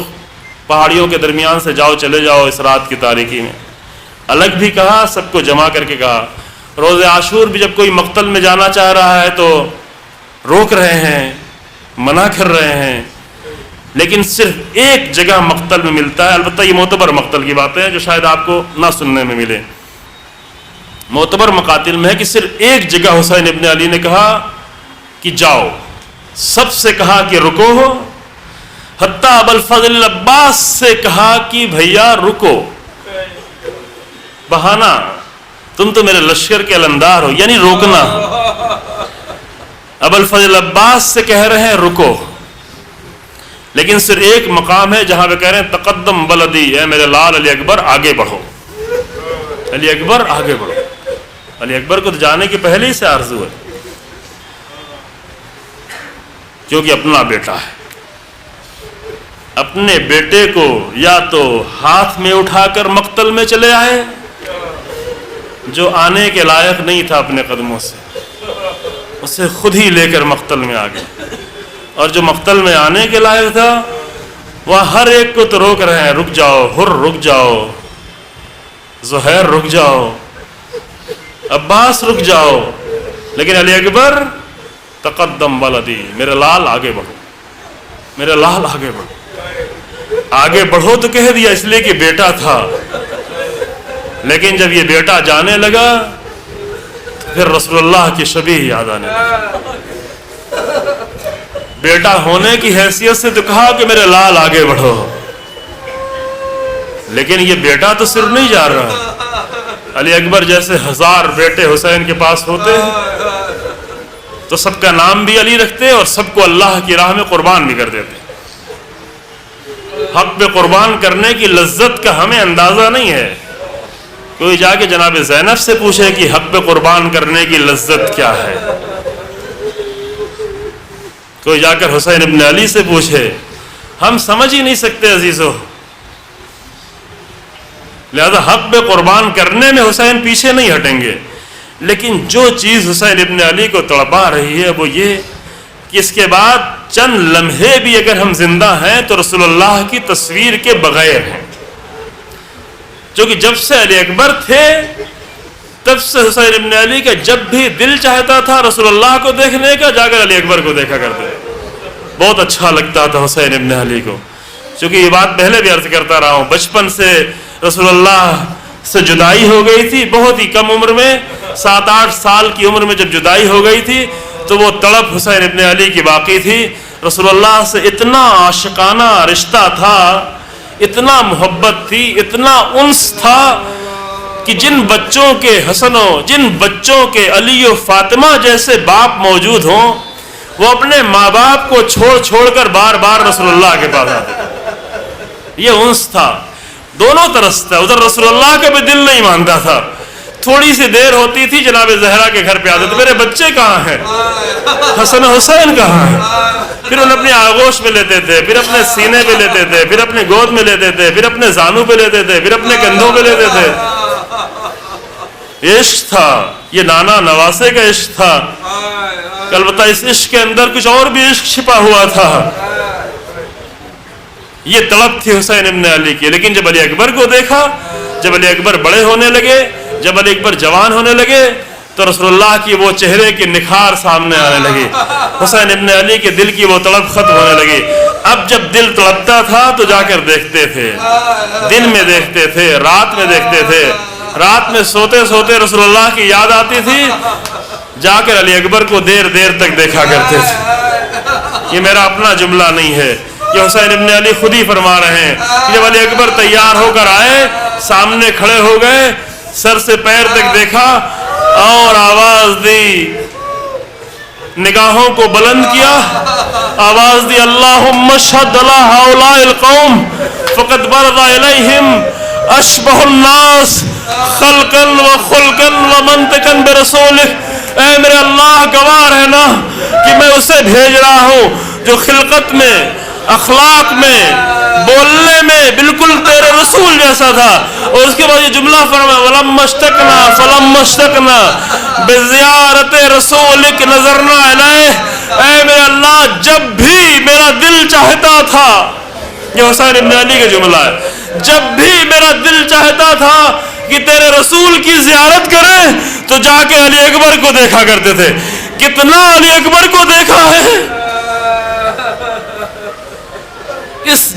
پہاڑیوں کے درمیان سے جاؤ، چلے جاؤ اس رات کی تاریکی میں۔ الگ بھی کہا، سب کو جمع کر کے کہا۔ روز عاشور بھی جب کوئی مقتل میں جانا چاہ رہا ہے تو روک رہے ہیں، منع کر رہے ہیں، لیکن صرف ایک جگہ مقتل میں ملتا ہے. البتہ یہ معتبر مقتل کی باتیں ہیں جو شاید آپ کو نہ سننے میں ملے. معتبر مقاتل میں ہے کہ صرف ایک جگہ حسین ابن علی نے کہا کہ جاؤ، سب سے کہا کہ رکو ہو، حتیٰ ابوالفضل عباس سے کہا کہ بھیا رکو، بہانہ، تم تو میرے لشکر کے علمدار ہو، یعنی روکنا. ابوالفضل عباس سے کہہ رہے ہیں رکو، لیکن صرف ایک مقام ہے جہاں پہ کہہ رہے ہیں تقدم بلدی، اے میرے لال علی اکبر آگے بڑھو، علی اکبر آگے بڑھو. علی اکبر کو تو جانے کے پہلے ہی سے آرزو ہے، کیونکہ اپنا بیٹا ہے. اپنے بیٹے کو یا تو ہاتھ میں اٹھا کر مقتل میں چلے آئے، جو آنے کے لائق نہیں تھا اپنے قدموں سے، اسے خود ہی لے کر مقتل میں آ گئے، اور جو مقتل میں آنے کے لائق تھا وہ ہر ایک کو تو روک رہے ہیں، رک جاؤ حر، رک جاؤ زہیر، رک جاؤ عباس، رک جاؤ. لیکن علی اکبر تقدم بلدی، میرے لال آگے بڑھو، میرے لال آگے بڑھو. آگے بڑھو تو کہہ دیا اس لیے کہ بیٹا تھا، لیکن جب یہ بیٹا جانے لگا تو پھر رسول اللہ کی شبیہ یاد آنے لگی. بیٹا ہونے کی حیثیت سے تو کہا کہ میرے لال آگے بڑھو، لیکن یہ بیٹا تو صرف نہیں جا رہا. علی اکبر جیسے 1000 بیٹے حسین کے پاس ہوتے تو سب کا نام بھی علی رکھتے اور سب کو اللہ کی راہ میں قربان بھی کر دیتے. حق پہ قربان کرنے کی لذت کا ہمیں اندازہ نہیں ہے. کوئی جا کے جناب زینب سے پوچھے کہ حق پہ قربان کرنے کی لذت کیا ہے، کوئی جا کر حسین ابن علی سے پوچھے، ہم سمجھ ہی نہیں سکتے عزیزو. لہذا حق پہ قربان کرنے میں حسین پیچھے نہیں ہٹیں گے، لیکن جو چیز حسین ابن علی کو تڑپا رہی ہے وہ یہ کہ اس کے بعد چند لمحے بھی اگر ہم زندہ ہیں تو رسول اللہ کی تصویر کے بغیر ہیں. چونکہ جب سے علی اکبر تھے تب سے حسین ابن علی کا جب بھی دل چاہتا تھا رسول اللہ کو دیکھنے کا، جا کر علی اکبر کو دیکھا کرتے. بہت اچھا لگتا تھا حسین ابن علی کو. چونکہ یہ بات پہلے بھی عرض کرتا رہا ہوں، بچپن سے رسول اللہ سے جدائی ہو گئی تھی، بہت ہی کم عمر میں، 7-8 سال کی عمر میں جب جدائی ہو گئی تھی تو وہ تڑپ حسین ابن علی کی باقی تھی. رسول اللہ سے اتنا عاشقانہ رشتہ تھا، اتنا محبت تھی، اتنا انس تھا کہ جن بچوں کے حسنوں، جن بچوں کے علی و فاطمہ جیسے باپ موجود ہوں، وہ اپنے ماں باپ کو چھوڑ چھوڑ کر بار بار رسول اللہ کے پاس آتے. یہ انس تھا، دونوں طرف تھا. ادھر رسول اللہ کا بھی دل نہیں مانتا تھا، تھوڑی سی دیر ہوتی تھی جناب زہرا کے گھر پہ آتے تو میرے بچے کہاں ہیں، حسن حسین کہاں ہیں. پھر انہیں اپنی آغوش میں لیتے تھے، پھر اپنے سینے پہ لیتے تھے، پھر اپنے گود میں لیتے تھے، پھر اپنے زانوں پہ لیتے تھے، پھر اپنے کندھوں پہ لیتے تھے. یہ عشق تھا، یہ نانا نواسے کا عشق تھا. البتہ اس عشق کے اندر کچھ اور بھی عشق چھپا ہوا تھا. یہ تڑپ تھی حسین ابن علی کی. لیکن جب علی اکبر کو دیکھا، جب علی اکبر بڑے ہونے لگے، جب علی اکبر جوان ہونے لگے تو رسول اللہ کی وہ چہرے کی نکھار سامنے آنے لگی، حسین ابن علی کے دل کی وہ تڑپ ختم ہونے لگی. اب جب دل تڑپتا تھا تو جا کر دیکھتے تھے، دن میں دیکھتے تھے، رات میں دیکھتے تھے. رات میں سوتے سوتے رسول اللہ کی یاد آتی تھی، جا کر علی اکبر کو دیر دیر تک دیکھا کرتے تھے. یہ میرا اپنا جملہ نہیں ہے، یہ حسین ابن علی خود ہی فرما رہے ہیں کہ جب علی اکبر تیار ہو کر آئے، سامنے کھڑے ہو گئے، سر سے پیر تک دیکھا اور آواز دی، نگاہوں کو بلند کیا، آواز دی، اللہم اشہد علی ہؤلاء القوم فقد برز الیہم اشبہ الناس خلقا و خلقا و منطقا برسولک. اے میرے اللہ گواہ رہنا کہ میں اسے بھیج رہا ہوں جو خلقت میں، اخلاق میں، بولنے میں بالکل تیرے رسول جیسا تھا. اور اس کے بعد یہ جملہ فرمایا، وَلَمَّا اشْتَقْنَا فَلَمَّا اشْتَقْنَا بِزِيَارَةِ رَسُولِكَ نَظَرْنَا إِلَيْهِ. اے میرے اللہ جب بھی میرا دل چاہتا تھا، یہ حسین ابن علی کا جملہ ہے، جب بھی میرا دل چاہتا تھا کہ تیرے رسول کی زیارت کریں تو جا کے علی اکبر کو دیکھا کرتے تھے. کتنا علی اکبر کو دیکھا ہے.